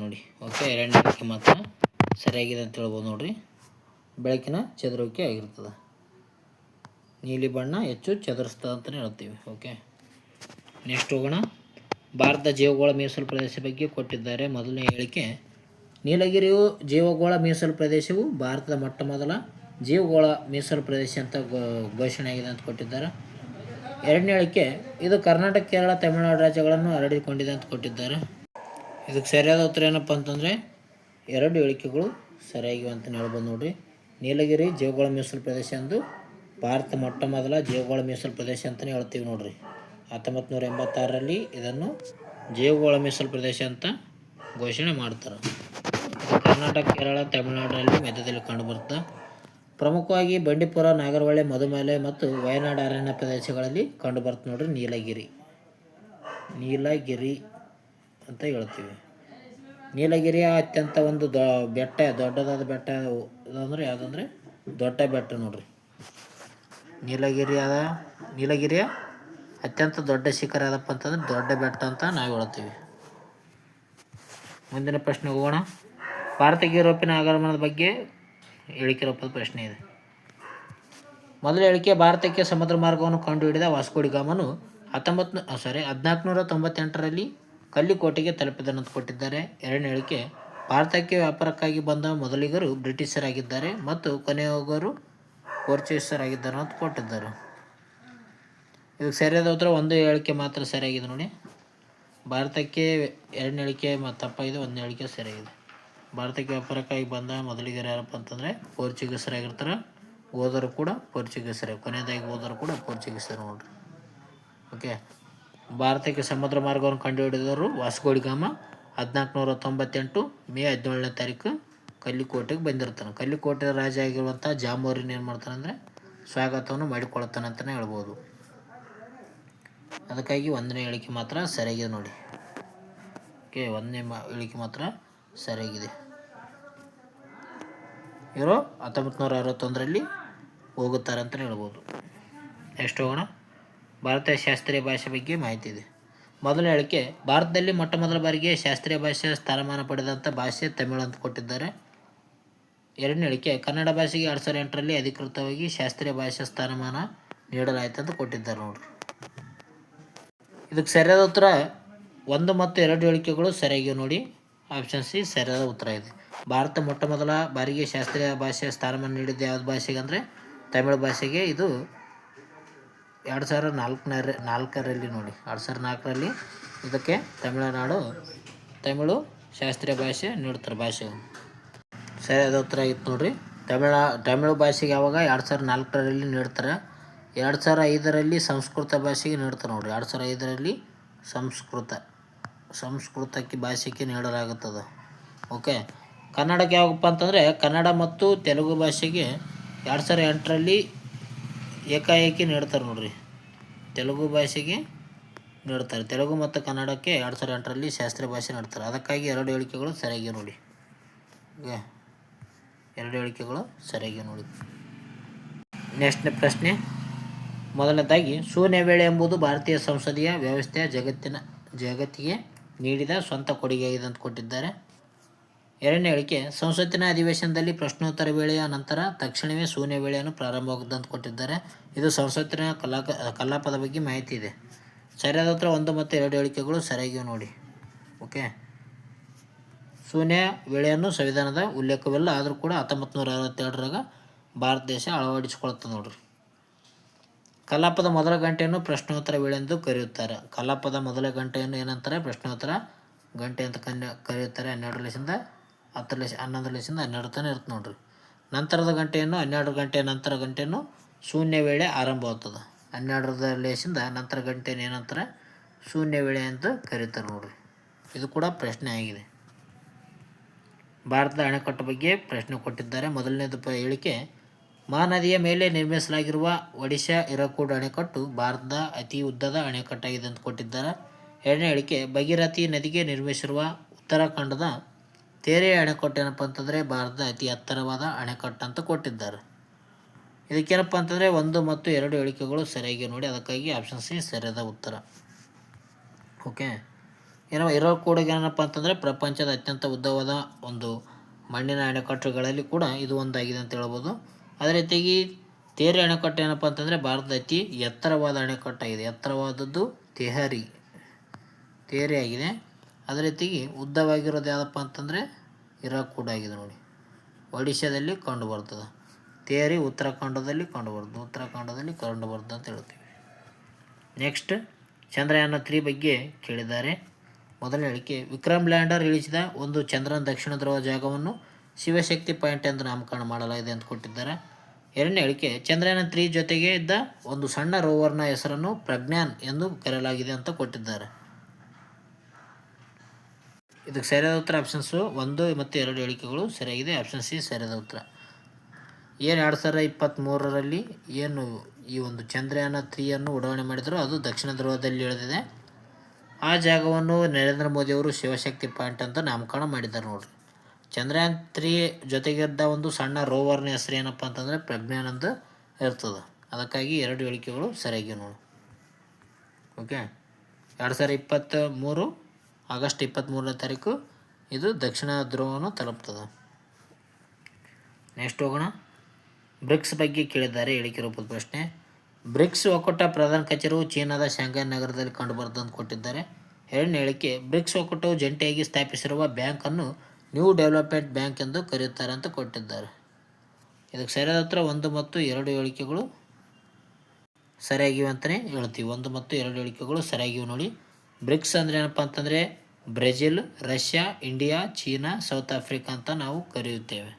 ನೋಡಿ. ಓಕೆ, ಎರಡನೇ ಹೇಳಿಕೆ ಮಾತ್ರ ಸರಿಯಾಗಿದೆ ಅಂತ ಹೇಳ್ಬೋದು ನೋಡಿರಿ. ಬೆಳಕಿನ ಚದುರುವಿಕೆ ಆಗಿರ್ತದೆ. ನೀಲಿ ಬಣ್ಣ ಹೆಚ್ಚು ಚದುರಿಸ್ತದೆ ಅಂತಲೇ ಹೇಳ್ತೀವಿ. ಓಕೆ, ನೆಕ್ಸ್ಟ್ ಹೋಗೋಣ. ಭಾರತ ಜೀವಗೋಳ ಮೀಸಲು ಪ್ರದೇಶ ಬಗ್ಗೆ ಕೊಟ್ಟಿದ್ದಾರೆ. ಮೊದಲನೇ ಹೇಳಿಕೆ, ನೀಲಗಿರಿಯು ಜೀವಗೋಳ ಮೀಸಲು ಪ್ರದೇಶವು ಭಾರತದ ಮೊಟ್ಟಮೊದಲ ಜೀವಗೋಳ ಮೀಸಲು ಪ್ರದೇಶ ಅಂತ ಘೋಷಣೆಯಾಗಿದೆ ಅಂತ ಕೊಟ್ಟಿದ್ದಾರೆ. ಎರಡನೇ ಹೇಳಿಕೆ, ಇದು ಕರ್ನಾಟಕ, ಕೇರಳ, ತಮಿಳುನಾಡು ರಾಜ್ಯಗಳನ್ನು ಹರಡಿಕೊಂಡಿದೆ ಅಂತ ಕೊಟ್ಟಿದ್ದಾರೆ. ಇದಕ್ಕೆ ಸರಿಯಾದ ಉತ್ತರ ಏನಪ್ಪ ಅಂತಂದರೆ ಎರಡು ಹೇಳಿಕೆಗಳು ಸರಿಯಾಗಿವೆ ಅಂತ ಹೇಳ್ಬೋದು ನೋಡಿರಿ. ನೀಲಗಿರಿ ಜೀವಗೋಳ ಮೀಸಲು ಪ್ರದೇಶ ಎಂದು ಭಾರತ ಮೊಟ್ಟಮೊದಲ ಜೀವಗೋಳ ಮೀಸಲು ಪ್ರದೇಶ ಅಂತಲೇ ಹೇಳ್ತೀವಿ ನೋಡಿರಿ. 1986ರಲ್ಲಿ ಇದನ್ನು ಜೀವಗೋಳ ಮೀಸಲು ಪ್ರದೇಶ ಅಂತ ಘೋಷಣೆ ಮಾಡ್ತಾರೆ. ಕರ್ನಾಟಕ, ಕೇರಳ, ತಮಿಳುನಾಡಿನಲ್ಲಿ ಮಧ್ಯದಲ್ಲಿ ಕಂಡುಬರುತ್ತೆ. ಪ್ರಮುಖವಾಗಿ ಬಂಡೀಪುರ, ನಾಗರಹೊಳೆ, ಮಧುಮಲೆ ಮತ್ತು ವಯನಾಡು ಅರಣ್ಯ ಪ್ರದೇಶಗಳಲ್ಲಿ ಕಂಡುಬರುತ್ತೆ ನೋಡ್ರಿ ನೀಲಗಿರಿ ಅಂತ ಹೇಳ್ತೀವಿ. ನೀಲಗಿರಿಯ ಅತ್ಯಂತ ಒಂದು ದೊಡ್ಡದಾದ ಬೆಟ್ಟ ಅಂದರೆ ಯಾವುದಂದ್ರೆ ದೊಡ್ಡ ಬೆಟ್ಟ ನೋಡ್ರಿ. ನೀಲಗಿರಿಯ ಅತ್ಯಂತ ದೊಡ್ಡ ಶಿಖರ ಯಾವುದಪ್ಪ ಅಂತಂದ್ರೆ ದೊಡ್ಡ ಬೆಟ್ಟ ಅಂತ ನಾವು ಹೇಳ್ತೀವಿ. ಮುಂದಿನ ಪ್ರಶ್ನೆ ಹೋಗೋಣ. ಭಾರತಕ್ಕೆ ಯುರೋಪಿನ ಆಗಮನದ ಬಗ್ಗೆ ಹೇಳಿಕೆ ರೂಪದ ಪ್ರಶ್ನೆ ಇದೆ. ಮೊದಲ ಹೇಳಿಕೆ, ಭಾರತಕ್ಕೆ ಸಮುದ್ರ ಮಾರ್ಗವನ್ನು ಕಂಡುಹಿಡಿದ ವಾಸ್ಕೋ ಡಿ ಗಾಮನು 1498ರಲ್ಲಿ ಕಲ್ಲಿಕೋಟೆಗೆ ತಲುಪಿದನಂತ ಕೊಟ್ಟಿದ್ದಾರೆ. ಎರಡನೇ ಹೇಳಿಕೆ, ಭಾರತಕ್ಕೆ ವ್ಯಾಪಾರಕ್ಕಾಗಿ ಬಂದ ಮೊದಲಿಗರು ಬ್ರಿಟಿಷರಾಗಿದ್ದಾರೆ ಮತ್ತು ಕೊನೆಯೋಗರು ಪೋರ್ಚುಗೀಸರಾಗಿದ್ದಾರೆ ಅಂತ ಕೊಟ್ಟಿದ್ದಾರೆ. ಇದಕ್ಕೆ ಸರಿಯಾದ ಉತ್ತರ ಒಂದು ಹೇಳಿಕೆ ಮಾತ್ರ ಸರಿಯಾಗಿದೆ ನೋಡಿ. ಭಾರತಕ್ಕೆ ಎರಡನೇ ಹೇಳಿಕೆ ತಪ್ಪಾಗಿದೆ, ಒಂದನೇ ಹೇಳಿಕೆ ಸರಿಯಾಗಿದೆ. ಭಾರತಕ್ಕೆ ವ್ಯಾಪಾರಕ್ಕಾಗಿ ಬಂದ ಮೊದಲಿಗರು ಯಾರಪ್ಪ ಅಂತಂದರೆ ಪೋರ್ಚುಗೀಸರಾಗಿರ್ತಾರೆ. ಹೋದರು ಕೂಡ ಪೋರ್ಚುಗೀಸರೇ, ಕೊನೆಯದಾಗಿ ಹೋದರು ಕೂಡ ಪೋರ್ಚುಗೀಸರು ನೋಡ್ರಿ. ಓಕೆ, ಭಾರತಕ್ಕೆ ಸಮುದ್ರ ಮಾರ್ಗವನ್ನು ಕಂಡುಹಿಡಿದವರು ವಾಸ್ಕೋ ಡಿ ಗಾಮ 1498 ಮೇ 17ನೇ ತಾರೀಕು ಕಲ್ಲಿಕೋಟೆಗೆ ಬಂದಿರ್ತಾನೆ. ಕಲ್ಲಿಕೋಟೆ ರಾಜ ಆಗಿರುವಂಥ ಜಾಮೋರಿನ್ ಏನು ಮಾಡ್ತಾನೆ ಅಂದರೆ ಸ್ವಾಗತವನ್ನು ಮಾಡಿಕೊಳ್ತಾನೆ ಅಂತಲೇ ಹೇಳ್ಬೋದು. ಅದಕ್ಕಾಗಿ ಒಂದನೇ ಹೇಳಿಕೆ ಮಾತ್ರ ಸರಿಯಾಗಿದೆ ನೋಡಿ. ಓಕೆ, ಒಂದನೇ ಹೇಳಿಕೆ ಮಾತ್ರ ಸರಿಯಾಗಿದೆ. ಇವರು 1961ರಲ್ಲಿ ಹೋಗುತ್ತಾರೆ ಅಂತಲೇ ಹೇಳ್ಬೋದು. ನೆಕ್ಸ್ಟ್ ಹೋಗೋಣ. ಭಾರತೀಯ ಶಾಸ್ತ್ರೀಯ ಭಾಷೆ ಬಗ್ಗೆ ಮಾಹಿತಿ ಇದೆ. ಮೊದಲನೇ ಹೇಳಿಕೆ, ಭಾರತದಲ್ಲಿ ಮೊಟ್ಟ ಮೊದಲ ಬಾರಿಗೆ ಶಾಸ್ತ್ರೀಯ ಭಾಷೆ ಸ್ಥಾನಮಾನ ಪಡೆದಂಥ ಭಾಷೆ ತಮಿಳು ಅಂತ ಕೊಟ್ಟಿದ್ದಾರೆ. ಎರಡನೇ ಹೇಳಿಕೆ, ಕನ್ನಡ ಭಾಷೆಗೆ 2008ರಲ್ಲಿ ಅಧಿಕೃತವಾಗಿ ಶಾಸ್ತ್ರೀಯ ಭಾಷೆ ಸ್ಥಾನಮಾನ ನೀಡಲಾಯಿತು ಅಂತ ಕೊಟ್ಟಿದ್ದಾರೆ ನೋಡ್ರಿ. ಇದಕ್ಕೆ ಸರಿಯಾದ ಉತ್ತರ 1 ಮತ್ತು 2 ಹೇಳಿಕೆಗಳು ಸರಿಯಾಗಿವೆ ನೋಡಿ. ಆಪ್ಷನ್ ಸಿ ಸರಿಯಾದ ಉತ್ತರ ಇದೆ. ಭಾರತ ಮೊಟ್ಟ ಮೊದಲ ಬಾರಿಗೆ ಶಾಸ್ತ್ರೀಯ ಭಾಷೆ ಸ್ಥಾನಮಾನ ನೀಡಿದ್ದು ಯಾವ್ದು ಭಾಷೆಗೆ ಅಂದರೆ ತಮಿಳು ಭಾಷೆಗೆ. ಇದು 2004ರಲ್ಲಿ ನೋಡಿ. 2004ರಲ್ಲಿ ಇದಕ್ಕೆ ತಮಿಳು ಶಾಸ್ತ್ರೀಯ ಭಾಷೆ ನೀಡ್ತಾರೆ ಭಾಷೆ. ಸರಿಯಾದ ಉತ್ತರ ಆಗಿತ್ತು ನೋಡ್ರಿ. ತಮಿಳು ಭಾಷೆಗೆ ಯಾವಾಗ 2004ರಲ್ಲಿ ನೀಡ್ತಾರೆ. 2005ರಲ್ಲಿ ಸಂಸ್ಕೃತ ಭಾಷೆಗೆ ನೀಡ್ತಾರೆ ನೋಡ್ರಿ. 2005ರಲ್ಲಿ ಸಂಸ್ಕೃತಕ್ಕೆ ಭಾಷೆಗೆ ನೀಡಲಾಗುತ್ತದೆ. ಓಕೆ, ಕನ್ನಡಕ್ಕೆ ಯಾವಾಗಪ್ಪ ಅಂತಂದರೆ ಕನ್ನಡ ಮತ್ತು ತೆಲುಗು ಭಾಷೆಗೆ 2008ರಲ್ಲಿ ಏಕಾಏಕಿ ನೀಡ್ತಾರೆ ನೋಡ್ರಿ. ತೆಲುಗು ಭಾಷೆಗೆ ನೀಡ್ತಾರೆ. ತೆಲುಗು ಮತ್ತು ಕನ್ನಡಕ್ಕೆ 2008ರಲ್ಲಿ ಶಾಸ್ತ್ರೀಯ ಭಾಷೆ ನೀಡ್ತಾರೆ. ಅದಕ್ಕಾಗಿ 2 ಹೇಳಿಕೆಗಳು ಸರಿಯಾಗಿ ನೋಡಿ. ಓಕೆ, 2 ಹೇಳಿಕೆಗಳು ಸರಿಯಾಗಿ ನೋಡಿ. ನೆಕ್ಸ್ಟ್ ಪ್ರಶ್ನೆ, ಮೊದಲನೇದಾಗಿ ಶೂನ್ಯ ವೇಳೆ ಎಂಬುದು ಭಾರತೀಯ ಸಂಸದೀಯ ವ್ಯವಸ್ಥೆಯ ಜಗತ್ತಿಗೆ ನೀಡಿದ ಸ್ವಂತ ಕೊಡುಗೆಯಾಗಿದೆ ಅಂತ ಕೊಟ್ಟಿದ್ದಾರೆ. 2ನೇ ಹೇಳಿಕೆ, ಸಂಸತ್ತಿನ ಅಧಿವೇಶನದಲ್ಲಿ ಪ್ರಶ್ನೋತ್ತರ ವೇಳೆಯ ನಂತರ ತಕ್ಷಣವೇ ಶೂನ್ಯ ವೇಳೆಯನ್ನು ಪ್ರಾರಂಭವಾಗುತ್ತದೆ ಅಂತ ಕೊಟ್ಟಿದ್ದಾರೆ. ಇದು ಸಂಸತ್ತಿನ ಕಲಾಪದ ಬಗ್ಗೆ ಮಾಹಿತಿ ಇದೆ. ಸರಿಯಾದ ಉತ್ತರ 1 ಮತ್ತು 2 ಹೇಳಿಕೆಗಳು ಸರಿಯಾಗಿ ನೋಡಿ. ಓಕೆ, ಶೂನ್ಯ ವೇಳೆಯನ್ನು ಸಂವಿಧಾನದ ಉಲ್ಲೇಖವಿಲ್ಲ, ಆದರೂ ಕೂಡ 1962ರಾಗ ಭಾರತ ದೇಶ ಅಳವಡಿಸಿಕೊಳ್ತದೆ ನೋಡ್ರಿ. ಕಲಾಪದ ಮೊದಲ ಗಂಟೆಯನ್ನು ಪ್ರಶ್ನೋತ್ತರ ವೇಳೆ ಎಂದು ಕರೆಯುತ್ತಾರೆ. ಕಲಾಪದ ಮೊದಲ ಗಂಟೆಯನ್ನು ಏನಂತಾರೆ? ಪ್ರಶ್ನೋತ್ತರ ಗಂಟೆ ಅಂತ ಕರೆಯುತ್ತಾರೆ. 11 ತನಕ ಇರುತ್ತೆ ನೋಡ್ರಿ. ನಂತರದ ಗಂಟೆಯನ್ನು 12 ಗಂಟೆ ನಂತರ ಗಂಟೆಯನ್ನು ಶೂನ್ಯ ವೇಳೆ ಆರಂಭವಾಗ್ತದೆ. 12ರಿಂದ ನಂತರ ಗಂಟೆಯನ್ನು ಏನಂತಾರೆ? ಶೂನ್ಯ ವೇಳೆ ಅಂತ ಕರೀತಾರೆ ನೋಡ್ರಿ. ಇದು ಕೂಡ ಪ್ರಶ್ನೆ ಆಗಿದೆ. ಭಾರತದ ಅಣೆಕಟ್ಟು ಬಗ್ಗೆ ಪ್ರಶ್ನೆ ಕೊಟ್ಟಿದ್ದಾರೆ. ಮೊದಲನೇದು ಹೇಳಿಕೆ, ಮಹಾನದಿಯ ಮೇಲೆ ನಿರ್ಮಿಸಲಾಗಿರುವ ಒಡಿಶಾ ಹಿರಾಕೂಡ್ ಅಣೆಕಟ್ಟು ಭಾರತದ ಅತಿ ಉದ್ದದ ಅಣೆಕಟ್ಟಾಗಿದೆ ಅಂತ ಕೊಟ್ಟಿದ್ದಾರೆ. 2ನೇ ಹೇಳಿಕೆ, ಭಗೀರಥಿ ನದಿಗೆ ನಿರ್ಮಿಸಿರುವ ಉತ್ತರಾಖಂಡದ ತೇರೆ ಅಣೆಕಟ್ಟು ಏನಪ್ಪ ಅಂತಂದರೆ ಭಾರತದ ಅತಿ ಎತ್ತರವಾದ ಅಣೆಕಟ್ಟು ಅಂತ ಕೊಟ್ಟಿದ್ದಾರೆ. ಇದಕ್ಕೇನಪ್ಪ ಅಂತಂದರೆ 1 ಮತ್ತು 2 ಹೇಳಿಕೆಗಳು ಸರಿಯಾಗಿ ನೋಡಿ. ಅದಕ್ಕಾಗಿ ಆಪ್ಷನ್ ಸಿ ಸರಿಯಾದ ಉತ್ತರ. ಓಕೆ, ಹಿರಾಕೂಡ್ಗೆ ಏನಪ್ಪ ಅಂತಂದರೆ ಪ್ರಪಂಚದ ಅತ್ಯಂತ ಉದ್ದವಾದ ಒಂದು ಮಣ್ಣಿನ ಅಣೆಕಟ್ಟುಗಳಲ್ಲಿ ಕೂಡ ಇದು ಒಂದಾಗಿದೆ ಅಂತ ಹೇಳ್ಬೋದು. ಅದೇ ರೀತಿಯಾಗಿ ತೇರೆ ಅಣೆಕಟ್ಟು ಏನಪ್ಪ ಅಂತಂದರೆ ಭಾರತದ ಅತಿ ಎತ್ತರವಾದ ಅಣೆಕಟ್ಟಾಗಿದೆ. ಎತ್ತರವಾದದ್ದು ತೇರೆ ಆಗಿದೆ. ಅದೇ ರೀತಿಯಾಗಿ ಉದ್ದವಾಗಿರೋದು ಯಾವುದಪ್ಪ ಅಂತಂದರೆ ಹಿರಾಕೂಡ್ ಆಗಿದೆ ನೋಡಿ. ಒಡಿಶಾದಲ್ಲಿ ಕಂಡುಬರ್ತದೆ. ತೇರಿ ಉತ್ತರಾಖಂಡದಲ್ಲಿ ಕಂಡುಬರ್ತದೆ ಅಂತ ಹೇಳ್ತೀವಿ. ನೆಕ್ಸ್ಟ್, ಚಂದ್ರಯಾನ 3 ಬಗ್ಗೆ ಕೇಳಿದ್ದಾರೆ. ಮೊದಲನೇ ಹೇಳಿಕೆ, ವಿಕ್ರಮ್ ಲ್ಯಾಂಡರ್ ಇಳಿಸಿದ ಒಂದು ಚಂದ್ರನ ದಕ್ಷಿಣ ಧ್ರುವ ಜಾಗವನ್ನು ಶಿವಶಕ್ತಿ ಪಾಯಿಂಟ್ ಎಂದು ನಾಮಕರಣ ಮಾಡಲಾಗಿದೆ ಅಂತ ಕೊಟ್ಟಿದ್ದಾರೆ. 2ನೇ ಹೇಳಿಕೆ, ಚಂದ್ರಯಾನ 3 ಜೊತೆಗೆ ಇದ್ದ ಒಂದು ಸಣ್ಣ ರೋವರ್ನ ಹೆಸರನ್ನು ಪ್ರಜ್ಞಾನ್ ಎಂದು ಕರೆಯಲಾಗಿದೆ ಅಂತ ಕೊಟ್ಟಿದ್ದಾರೆ. ಇದಕ್ಕೆ ಸರಿಯಾದ ಉತ್ತರ ಆಪ್ಷನ್ಸು 1 ಮತ್ತು 2 ಹೇಳಿಕೆಗಳು ಸರಿಯಾಗಿದೆ. ಆಪ್ಷನ್ ಸಿ ಸರಿಯಾದ ಉತ್ತರ. 2023ರಲ್ಲಿ ಏನು ಈ ಒಂದು ಚಂದ್ರಯಾನ 3ಯನ್ನು ಉಡಾವಣೆ ಮಾಡಿದ್ರು, ಅದು ದಕ್ಷಿಣ ಧ್ರುವದಲ್ಲಿ ಇಳಿದಿದೆ. ಆ ಜಾಗವನ್ನು ನರೇಂದ್ರ ಮೋದಿಯವರು ಶಿವಶಕ್ತಿ ಪಾಯಿಂಟ್ ಅಂತ ನಾಮಕರಣ ಮಾಡಿದ್ದಾರೆ ನೋಡ್ರಿ. ಚಂದ್ರಯಾನ್ 3 ಜೊತೆಗಿದ್ದ ಒಂದು ಸಣ್ಣ ರೋವರ್ನ ಹೆಸರು ಏನಪ್ಪ ಅಂತಂದರೆ ಪ್ರಜ್ಞಾನ್ ಅಂತ ಇರ್ತದೆ. ಅದಕ್ಕಾಗಿ 2 ಹೇಳಿಕೆಗಳು ಸರಿಯಾಗಿ ನೋಡು. ಓಕೆ, 2023 ಆಗಸ್ಟ್ 23ನೇ ತಾರೀಕು ಇದು ದಕ್ಷಿಣ ಧ್ರುವವನ್ನು ತಲುಪ್ತದೆ. ನೆಕ್ಸ್ಟ್ ಹೋಗೋಣ. ಬ್ರಿಕ್ಸ್ ಬಗ್ಗೆ ಕೇಳಿದ್ದಾರೆ. ಹೇಳಿಕೆ ರೂಪದ ಪ್ರಶ್ನೆ, ಬ್ರಿಕ್ಸ್ ಒಕ್ಕೂಟ ಪ್ರಧಾನ ಕಚೇರಿಯು ಚೀನಾದ ಶಾಂಘೈ ನಗರದಲ್ಲಿ ಕಂಡುಬರ್ತದೆ ಅಂತ ಕೊಟ್ಟಿದ್ದಾರೆ. 2ನೇ ಹೇಳಿಕೆ, ಬ್ರಿಕ್ಸ್ ಒಕ್ಕೂಟವು ಜಂಟಿಯಾಗಿ ಸ್ಥಾಪಿಸಿರುವ ಬ್ಯಾಂಕನ್ನು ನ್ಯೂ ಡೆವಲಪ್ಮೆಂಟ್ ಬ್ಯಾಂಕ್ ಎಂದು ಕರೆಯುತ್ತಾರೆ ಅಂತ ಕೊಟ್ಟಿದ್ದಾರೆ. ಇದಕ್ಕೆ ಸರಿಯಾದ ಉತ್ತರ 1 ಮತ್ತು 2 ಹೇಳಿಕೆಗಳು ಸರಿಯಾಗಿವೆ ಅಂತಲೇ ಹೇಳ್ತೀವಿ. 1 ಮತ್ತು 2 ಹೇಳಿಕೆಗಳು ಸರಿಯಾಗಿವೆ ನೋಡಿ. ಬ್ರಿಕ್ಸ್ ಅಂದರೆ ಏನಪ್ಪ ಅಂತಂದರೆ Brazil, Russia, India, China, south Africa ಅಂತ ನಾವು ಕರೆಯುತ್ತೇವೆ.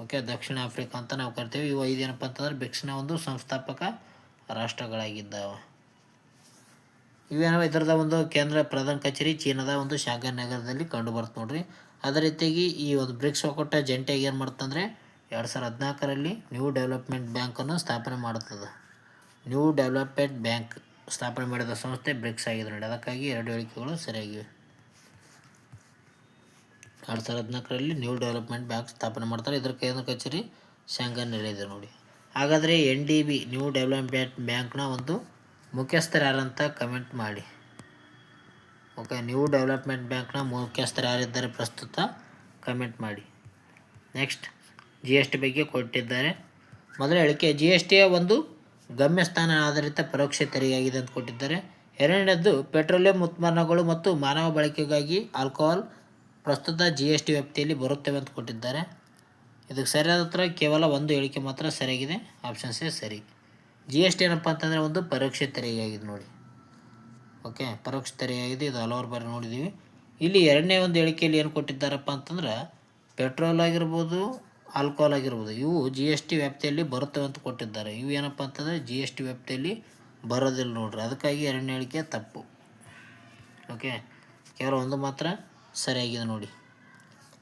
ಓಕೆ, ದಕ್ಷಿಣ ಆಫ್ರಿಕಾ ಅಂತ ನಾವು ಕರಿತೇವೆ. ಇವು 5 ಏನಪ್ಪ ಅಂತಂದರೆ ಬ್ರಿಕ್ಸ್ನ ಒಂದು ಸಂಸ್ಥಾಪಕ ರಾಷ್ಟ್ರಗಳಾಗಿದ್ದಾವೆ. ಇವೇನೋ ಇದರದ ಒಂದು ಕೇಂದ್ರ ಪ್ರಧಾನ ಕಚೇರಿ ಚೀನಾದ ಒಂದು ಶಾಂಘೈ ನಗರದಲ್ಲಿ ಕಂಡುಬರುತ್ತೆ ನೋಡ್ರಿ. ಅದೇ ರೀತಿಯಾಗಿ ಈ ಒಂದು ಬ್ರಿಕ್ಸ್ ಒಕ್ಕೂಟ ಜಂಟಿಯಾಗಿ ಏನು ಮಾಡುತ್ತಂದರೆ 2014ರಲ್ಲಿ ನ್ಯೂ ಡೆವಲಪ್ಮೆಂಟ್ ಬ್ಯಾಂಕನ್ನು ಸ್ಥಾಪನೆ ಮಾಡುತ್ತದೆ. ನ್ಯೂ ಡೆವಲಪ್ಮೆಂಟ್ ಬ್ಯಾಂಕ್ ಸ್ಥಾಪನೆ ಮಾಡಿದ ಸಂಸ್ಥೆ ಬ್ರಿಕ್ಸ್ ಆಗಿದೆ ನೋಡಿ. ಅದಕ್ಕಾಗಿ 2 ಹೇಳಿಕೆಗಳು ಸರಿಯಾಗಿವೆ. 2014ರಲ್ಲಿ ನ್ಯೂ ಡೆವಲಪ್ಮೆಂಟ್ ಬ್ಯಾಂಕ್ ಸ್ಥಾಪನೆ ಮಾಡ್ತಾರೆ. ಇದರ ಕೇಂದ್ರ ಕಚೇರಿ ಶಾಂಘೈನಲ್ಲಿದೆ ನೋಡಿ. ಹಾಗಾದರೆ NDB ನ್ಯೂ ಡೆವಲಪ್ಮೆಂಟ್ ಬ್ಯಾಂಕ್ನ ಒಂದು ಮುಖ್ಯಸ್ಥರು ಯಾರಂತ ಕಮೆಂಟ್ ಮಾಡಿ. ಓಕೆ, ನ್ಯೂ ಡೆವಲಪ್ಮೆಂಟ್ ಬ್ಯಾಂಕ್ನ ಮುಖ್ಯಸ್ಥರು ಯಾರಿದ್ದಾರೆ ಪ್ರಸ್ತುತ ಕಮೆಂಟ್ ಮಾಡಿ. ನೆಕ್ಸ್ಟ್, GST ಬಗ್ಗೆ ಕೊಟ್ಟಿದ್ದಾರೆ. ಮೊದಲ ಹೇಳಿಕೆ, GSTಯ ಒಂದು ಗಮ್ಯಸ್ಥಾನ ಆಧಾರಿತ ಪರೋಕ್ಷ ತೆರಿಗೆಯಾಗಿದೆ ಅಂತ ಕೊಟ್ಟಿದ್ದಾರೆ. 2ನೇದು, ಪೆಟ್ರೋಲಿಯಂ ಉತ್ಪನ್ನಗಳು ಮತ್ತು ಮಾನವ ಬಳಕೆಗಾಗಿ ಆಲ್ಕೋಹಾಲ್ ಪ್ರಸ್ತುತ GST ವ್ಯಾಪ್ತಿಯಲ್ಲಿ ಬರುತ್ತವೆ ಅಂತ ಕೊಟ್ಟಿದ್ದಾರೆ. ಇದಕ್ಕೆ ಸರಿಯಾದ ಉತ್ತರ ಕೇವಲ 1 ಹೇಳಿಕೆ ಮಾತ್ರ ಸರಿಯಾಗಿದೆ. ಆಪ್ಷನ್ ಸಿ ಸರಿ. GST ಏನಪ್ಪ ಅಂತಂದರೆ ಒಂದು ಪರೋಕ್ಷ ತೆರಿಗೆಯಾಗಿದೆ ನೋಡಿ. ಓಕೆ, ಪರೋಕ್ಷ ತೆರಿಗೆಯಾಗಿದೆ. ಇದು ಹಲವಾರು ಬಾರಿ ನೋಡಿದ್ದೀವಿ. ಇಲ್ಲಿ 2ನೇ ಒಂದು ಹೇಳಿಕೆಯಲ್ಲಿ ಏನು ಕೊಟ್ಟಿದ್ದಾರಪ್ಪ ಅಂತಂದ್ರೆ ಪೆಟ್ರೋಲ್ ಆಗಿರ್ಬೋದು, ಆಲ್ಕೋಹಾಲ್ ಆಗಿರ್ಬೋದು, ಇವು GST ವ್ಯಾಪ್ತಿಯಲ್ಲಿ ಬರುತ್ತವೆ ಅಂತ ಕೊಟ್ಟಿದ್ದಾರೆ. ಇವು ಏನಪ್ಪ ಅಂತಂದರೆ GST ವ್ಯಾಪ್ತಿಯಲ್ಲಿ ಬರೋದಿಲ್ಲ ನೋಡ್ರಿ. ಅದಕ್ಕಾಗಿ 2ನೇ ಹೇಳಿಕೆ ತಪ್ಪು. ಓಕೆ, ಕೇವಲ 1 ಮಾತ್ರ ಸರಿಯಾಗಿದೆ ನೋಡಿ.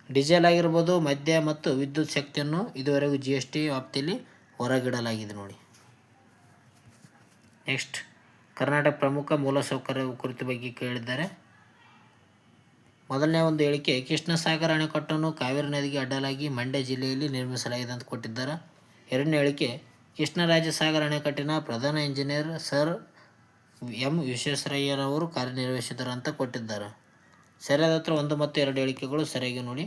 ಡೀಸೆಲ್ ಆಗಿರ್ಬೋದು, ಮದ್ಯ ಮತ್ತು ವಿದ್ಯುತ್ ಶಕ್ತಿಯನ್ನು ಇದುವರೆಗೂ GST ವ್ಯಾಪ್ತಿಯಲ್ಲಿ ಹೊರಗಿಡಲಾಗಿದೆ ನೋಡಿ. ನೆಕ್ಸ್ಟ್, ಕರ್ನಾಟಕ ಪ್ರಮುಖ ಮೂಲಸೌಕರ್ಯ ಕುರಿತ ಬಗ್ಗೆ ಕೇಳಿದ್ದಾರೆ. ಮೊದಲನೇ ಒಂದು ಹೇಳಿಕೆ, ಕೃಷ್ಣಸಾಗರ ಅಣೆಕಟ್ಟನ್ನು ಕಾವೇರಿ ನದಿಗೆ ಅಡ್ಡಲಾಗಿ ಮಂಡ್ಯ ಜಿಲ್ಲೆಯಲ್ಲಿ ನಿರ್ಮಿಸಲಾಗಿದೆ ಅಂತ ಕೊಟ್ಟಿದ್ದಾರೆ. ಎರಡನೇ ಹೇಳಿಕೆ, ಕೃಷ್ಣರಾಜಸಾಗರ ಅಣೆಕಟ್ಟಿನ ಪ್ರಧಾನ ಇಂಜಿನಿಯರ್ ಸರ್ ಎಂ ವಿಶ್ವೇಶ್ವರಯ್ಯನವರು ಕಾರ್ಯನಿರ್ವಹಿಸಿದರು ಅಂತ ಕೊಟ್ಟಿದ್ದಾರೆ. ಸರಿಯಾದ ಉತ್ತರ 1 ಮತ್ತು 2 ಹೇಳಿಕೆಗಳು ಸರಿಯಾಗಿ ನೋಡಿ.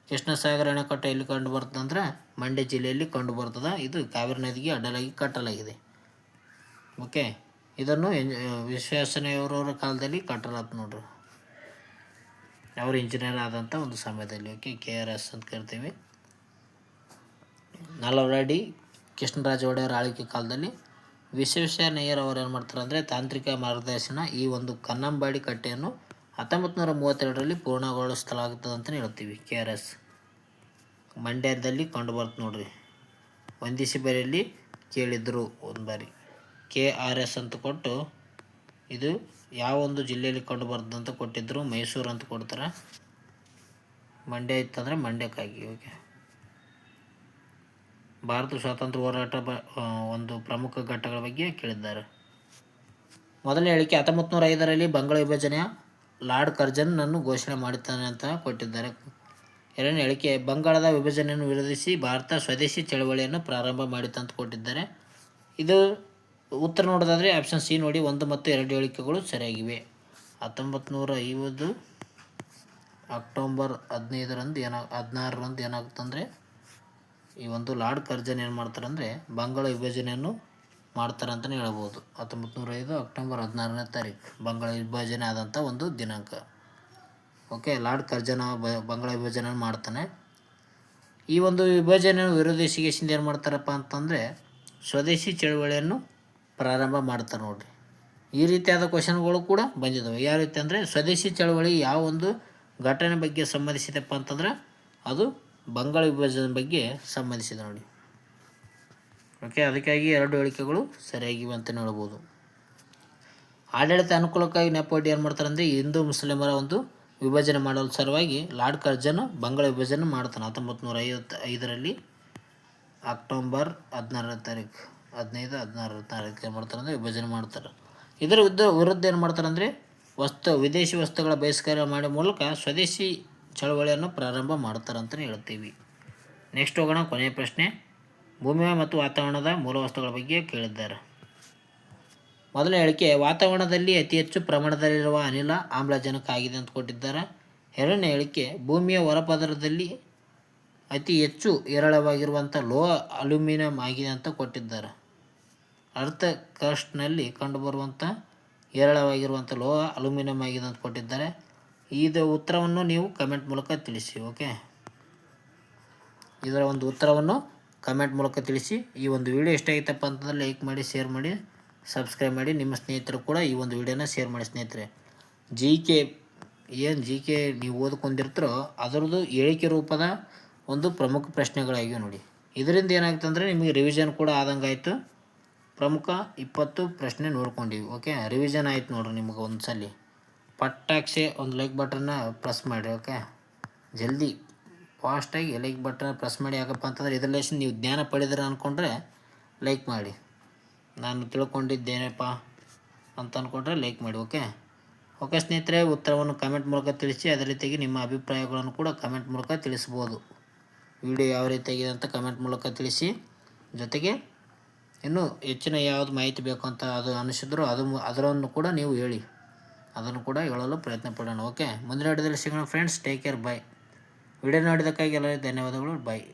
ಕೃಷ್ಣಸಾಗರ ಅಣೆಕಟ್ಟು ಎಲ್ಲಿ ಕಂಡು ಬರ್ತದೆ ಅಂದರೆ ಮಂಡ್ಯ ಜಿಲ್ಲೆಯಲ್ಲಿ ಕಂಡು ಬರ್ತದೆ. ಇದು ಕಾವೇರಿ ನದಿಗೆ ಅಡ್ಡಲಾಗಿ ಕಟ್ಟಲಾಗಿದೆ. ಓಕೆ, ಇದನ್ನು ವಿಶ್ವೇಶ್ವರಯ್ಯನವರ ಕಾಲದಲ್ಲಿ ಕಟ್ಟಲಾಗ್ತದೆ ನೋಡ್ರಿ, ಅವರು ಇಂಜಿನಿಯರ್ ಆದಂಥ ಒಂದು ಸಮಯದಲ್ಲಿ. ಓಕೆ, KRS ಅಂತ ಕರಿತೀವಿ. ನಾಲ್ವಡಿ ಕೃಷ್ಣರಾಜ ಒಡೆಯರ್ ಆಳ್ವಿಕೆ ಕಾಲದಲ್ಲಿ ವಿಶ್ವೇಶ್ವರಯ್ಯನವರು ಅವರು ಏನು ಮಾಡ್ತಾರೆ ಅಂದರೆ ತಾಂತ್ರಿಕ ಮಾರ್ಗದರ್ಶನ ಈ ಒಂದು ಕನ್ನಂಬಾಡಿ ಕಟ್ಟೆಯನ್ನು 1932ರಲ್ಲಿ ಪೂರ್ಣಗೊಳಿಸಲಾಗುತ್ತದೆ ಅಂತಲೇ ಹೇಳ್ತೀವಿ. KRS ಮಂಡ್ಯದಲ್ಲಿ ಕಂಡು ಬರ್ತದೆ ನೋಡ್ರಿ, ವಂದಿಸಿ ಬರೆಯಲ್ಲಿ ಕೇಳಿದ್ರು ಒಂದು ಬಾರಿ. KRS ಅಂತ ಕೊಟ್ಟು ಇದು ಯಾವ ಒಂದು ಜಿಲ್ಲೆಯಲ್ಲಿ ಕಂಡು ಬರ್ತದೆ ಅಂತ ಕೊಟ್ಟಿದ್ದರು, ಮೈಸೂರು ಅಂತ ಕೊಡ್ತಾರೆ. ಮಂಡ್ಯ ಇತ್ತಂದರೆ ಮಂಡ್ಯಕ್ಕಾಗಿ. ಓಕೆ, ಭಾರತ ಸ್ವಾತಂತ್ರ್ಯ ಹೋರಾಟ ಒಂದು ಪ್ರಮುಖ ಘಟ್ಟಗಳ ಬಗ್ಗೆ ಕೇಳಿದ್ದಾರೆ. ಮೊದಲನೇ ಹೇಳಿಕೆ, 1905ರಲ್ಲಿ ಬಂಗಾಳ ವಿಭಜನೆಯ ಲಾರ್ಡ್ ಕರ್ಜನ್ನನ್ನು ಘೋಷಣೆ ಮಾಡುತ್ತಾನೆ ಅಂತ ಕೊಟ್ಟಿದ್ದಾರೆ. ಎರಡನೇ ಹೇಳಿಕೆ, ಬಂಗಾಳದ ವಿಭಜನೆಯನ್ನು ವಿರೋಧಿಸಿ ಭಾರತ ಸ್ವದೇಶಿ ಚಳವಳಿಯನ್ನು ಪ್ರಾರಂಭ ಮಾಡಿತು ಅಂತ ಕೊಟ್ಟಿದ್ದಾರೆ. ಇದು ಉತ್ತರ ನೋಡೋದಾದರೆ ಆಪ್ಷನ್ ಸಿ ನೋಡಿ. 1 ಮತ್ತು 2 ಹೇಳಿಕೆಗಳು ಸರಿಯಾಗಿವೆ. 1950 ಅಕ್ಟೋಬರ್ 16ರಂದು ಏನಾಗುತ್ತಂದರೆ ಈ ಒಂದು ಲಾರ್ಡ್ ಕರ್ಜನ್ ಏನು ಮಾಡ್ತಾರೆ ಅಂದರೆ ಬಂಗಾಳ ವಿಭಜನೆಯನ್ನು ಮಾಡ್ತಾರೆ ಅಂತಲೇ ಹೇಳ್ಬೋದು. 1905 ಅಕ್ಟೋಬರ್ 16ನೇ ತಾರೀಕು ಬಂಗಾಳ ವಿಭಜನೆ ಆದಂಥ ಒಂದು ದಿನಾಂಕ. ಓಕೆ, ಲಾರ್ಡ್ ಕರ್ಜನ್ ಬಂಗಾಳ ವಿಭಜನೆ ಮಾಡ್ತಾನೆ. ಈ ಒಂದು ವಿಭಜನೆಯನ್ನು ವಿರೋಧಿಸಿಗೆಸಿಂದ ಏನು ಮಾಡ್ತಾರಪ್ಪ ಅಂತಂದರೆ ಸ್ವದೇಶಿ ಚಳವಳಿಯನ್ನು ಪ್ರಾರಂಭ ಮಾಡ್ತಾರೆ ನೋಡಿರಿ. ಈ ರೀತಿಯಾದ ಕ್ವಶನ್ಗಳು ಕೂಡ ಬಂದಿದ್ದಾವೆ. ಯಾವ ರೀತಿ ಅಂದರೆ ಸ್ವದೇಶಿ ಚಳವಳಿ ಯಾವ ಒಂದು ಘಟನೆ ಬಗ್ಗೆ ಸಂಬಂಧಿಸಿದೆಪ್ಪ ಅಂತಂದ್ರೆ ಅದು ಬಂಗಾಳ ವಿಭಜನೆ ಬಗ್ಗೆ ಸಂಬಂಧಿಸಿದೆ ನೋಡಿ. ಓಕೆ, ಅದಕ್ಕಾಗಿ 2 ಹೇಳಿಕೆಗಳು ಸರಿಯಾಗಿವೆ ಅಂತ ಹೇಳ್ಬೋದು. ಆಡಳಿತ ಅನುಕೂಲಕ್ಕಾಗಿ ನೆಪೊಡಿ ಏನು ಮಾಡ್ತಾರೆ ಅಂದರೆ ಹಿಂದೂ ಮುಸ್ಲಿಮರ ಒಂದು ವಿಭಜನೆ ಮಾಡಲು ಸಲುವಾಗಿ ಲಾರ್ಡ್ ಕರ್ಜನ್ ಬಂಗಾಳ ವಿಭಜನೆ ಮಾಡ್ತಾನೆ 1955ರಲ್ಲಿ ಅಕ್ಟೋಬರ್ 16ನೇ ತಾರೀಕು 16ನೇ ತಾರೀಕು ಏನು ಮಾಡ್ತಾರೆ ಅಂದರೆ ವಿಭಜನೆ ಮಾಡ್ತಾರೆ. ಇದರ ವಿರುದ್ಧ ಏನು ಮಾಡ್ತಾರೆ ಅಂದರೆ ವಿದೇಶಿ ವಸ್ತುಗಳ ಬಹಿಷ್ಕಾರ ಮಾಡೋ ಮೂಲಕ ಸ್ವದೇಶಿ ಚಳವಳಿಯನ್ನು ಪ್ರಾರಂಭ ಮಾಡ್ತಾರೆ ಅಂತಲೇ ಹೇಳ್ತೀವಿ. ನೆಕ್ಸ್ಟ್ ಹೋಗೋಣ, ಕೊನೆಯ ಪ್ರಶ್ನೆ. ಭೂಮಿ ಮತ್ತು ವಾತಾವರಣದ ಮೂಲ ವಸ್ತುಗಳ ಬಗ್ಗೆ ಕೇಳಿದ್ದಾರೆ. ಮೊದಲನೇ ಹೇಳಿಕೆ, ವಾತಾವರಣದಲ್ಲಿ ಅತಿ ಹೆಚ್ಚು ಪ್ರಮಾಣದಲ್ಲಿರುವ ಅನಿಲ ಆಮ್ಲಜನಕ ಆಗಿದೆ ಅಂತ ಕೊಟ್ಟಿದ್ದಾರೆ. ಎರಡನೇ ಹೇಳಿಕೆ, ಭೂಮಿಯ ಹೊರಪದರದಲ್ಲಿ ಅತಿ ಹೆಚ್ಚು ಹೇರಳವಾಗಿರುವಂಥ ಲೋಹ ಅಲ್ಯೂಮಿನಿಯಂ ಆಗಿದೆ ಅಂತ ಕೊಟ್ಟಿದ್ದಾರೆ. ಅರ್ಥ ಕ್ರಸ್ಟ್ನಲ್ಲಿ ಕಂಡುಬರುವಂಥ ಹೇರಳವಾಗಿರುವಂಥ ಲೋಹ ಅಲ್ಯೂಮಿನಿಯಂ ಆಗಿದೆ ಅಂತ ಕೊಟ್ಟಿದ್ದಾರೆ. ಇದು ಉತ್ತರವನ್ನು ನೀವು ಕಮೆಂಟ್ ಮೂಲಕ ತಿಳಿಸಿ. ಓಕೆ, ಇದರ ಒಂದು ಉತ್ತರವನ್ನು ಕಮೆಂಟ್ ಮೂಲಕ ತಿಳಿಸಿ. ಈ ಒಂದು ವಿಡಿಯೋ ಇಷ್ಟ ಆಗಿತ್ತಪ್ಪ ಅಂತಂದರೆ ಲೈಕ್ ಮಾಡಿ, ಶೇರ್ ಮಾಡಿ, ಸಬ್ಸ್ಕ್ರೈಬ್ ಮಾಡಿ. ನಿಮ್ಮ ಸ್ನೇಹಿತರು ಕೂಡ ಈ ಒಂದು ವಿಡಿಯೋನ ಶೇರ್ ಮಾಡಿ ಸ್ನೇಹಿತರೆ. ಜಿ ಕೆ ನೀವು ಓದ್ಕೊಂಡಿರ್ತೀರೋ ಅದರದ್ದು ಹೇಳಿಕೆ ರೂಪದ ಒಂದು ಪ್ರಮುಖ ಪ್ರಶ್ನೆಗಳಾಗಿವೆ ನೋಡಿ. ಇದರಿಂದ ಏನಾಗುತ್ತೆ ಅಂದರೆ ನಿಮಗೆ ರಿವಿಷನ್ ಕೂಡ ಆದಂಗೆ ಆಯಿತು. ಪ್ರಮುಖ 20 ಪ್ರಶ್ನೆ ನೋಡ್ಕೊಂಡಿವಿ. ಓಕೆ, ರಿವಿಷನ್ ಆಯ್ತು ನೋಡ್ರಿ ನಿಮಗೆ ಒಂದು ಸಲ. ಪಟ್ಟಾಕ್ಷೆ ಒಂದು ಲೈಕ್ ಬಟನ್ನ ಪ್ರೆಸ್ ಮಾಡಿ. ಓಕೆ, ಜಲ್ದಿ ಫಾಸ್ಟಾಗಿ ಲೈಕ್ ಬಟನ್ ಪ್ರೆಸ್ ಮಾಡಿ. ಯಾಕಪ್ಪ ಅಂತಂದರೆ ಇದರಲ್ಲಿ ನೀವು ಜ್ಞಾನ ಪಡೆದಿರ ಅಂದ್ಕೊಂಡ್ರೆ ಲೈಕ್ ಮಾಡಿ. ನಾನು ತಿಳ್ಕೊಂಡಿದ್ದೇನಪ್ಪ ಅಂತ ಅಂದ್ಕೊಂಡ್ರೆ ಲೈಕ್ ಮಾಡಿ. ಓಕೆ ಸ್ನೇಹಿತರೆ, ಉತ್ತರವನ್ನು ಕಮೆಂಟ್ ಮೂಲಕ ತಿಳಿಸಿ. ಅದೇ ರೀತಿಯಾಗಿ ನಿಮ್ಮ ಅಭಿಪ್ರಾಯಗಳನ್ನು ಕೂಡ ಕಮೆಂಟ್ ಮೂಲಕ ತಿಳಿಸ್ಬೋದು. ವಿಡಿಯೋ ಯಾವ ರೀತಿಯಾಗಿದೆ ಅಂತ ಕಮೆಂಟ್ ಮೂಲಕ ತಿಳಿಸಿ. ಜೊತೆಗೆ ಇನ್ನೂ ಹೆಚ್ಚಿನ ಯಾವುದು ಮಾಹಿತಿ ಬೇಕು ಅಂತ ಅದು ಅನಿಸಿದ್ರು ಅದರನ್ನು ಕೂಡ ನೀವು ಹೇಳಿ, ಅದನ್ನು ಕೂಡ ಹೇಳಲು ಪ್ರಯತ್ನ ಪಡೋಣ. ಓಕೆ, ಮುಂದಿನ ವಿಡಿಯೋದಲ್ಲಿ ಸಿಗೋಣ ಫ್ರೆಂಡ್ಸ್. ಟೇಕ್ ಕೇರ್, ಬಾಯ್. ವಿಡಿಯೋ ನೋಡಿದ್ದಕ್ಕಾಗಿ ಎಲ್ಲರಿಗೂ ಧನ್ಯವಾದಗಳು. ಬಾಯ್.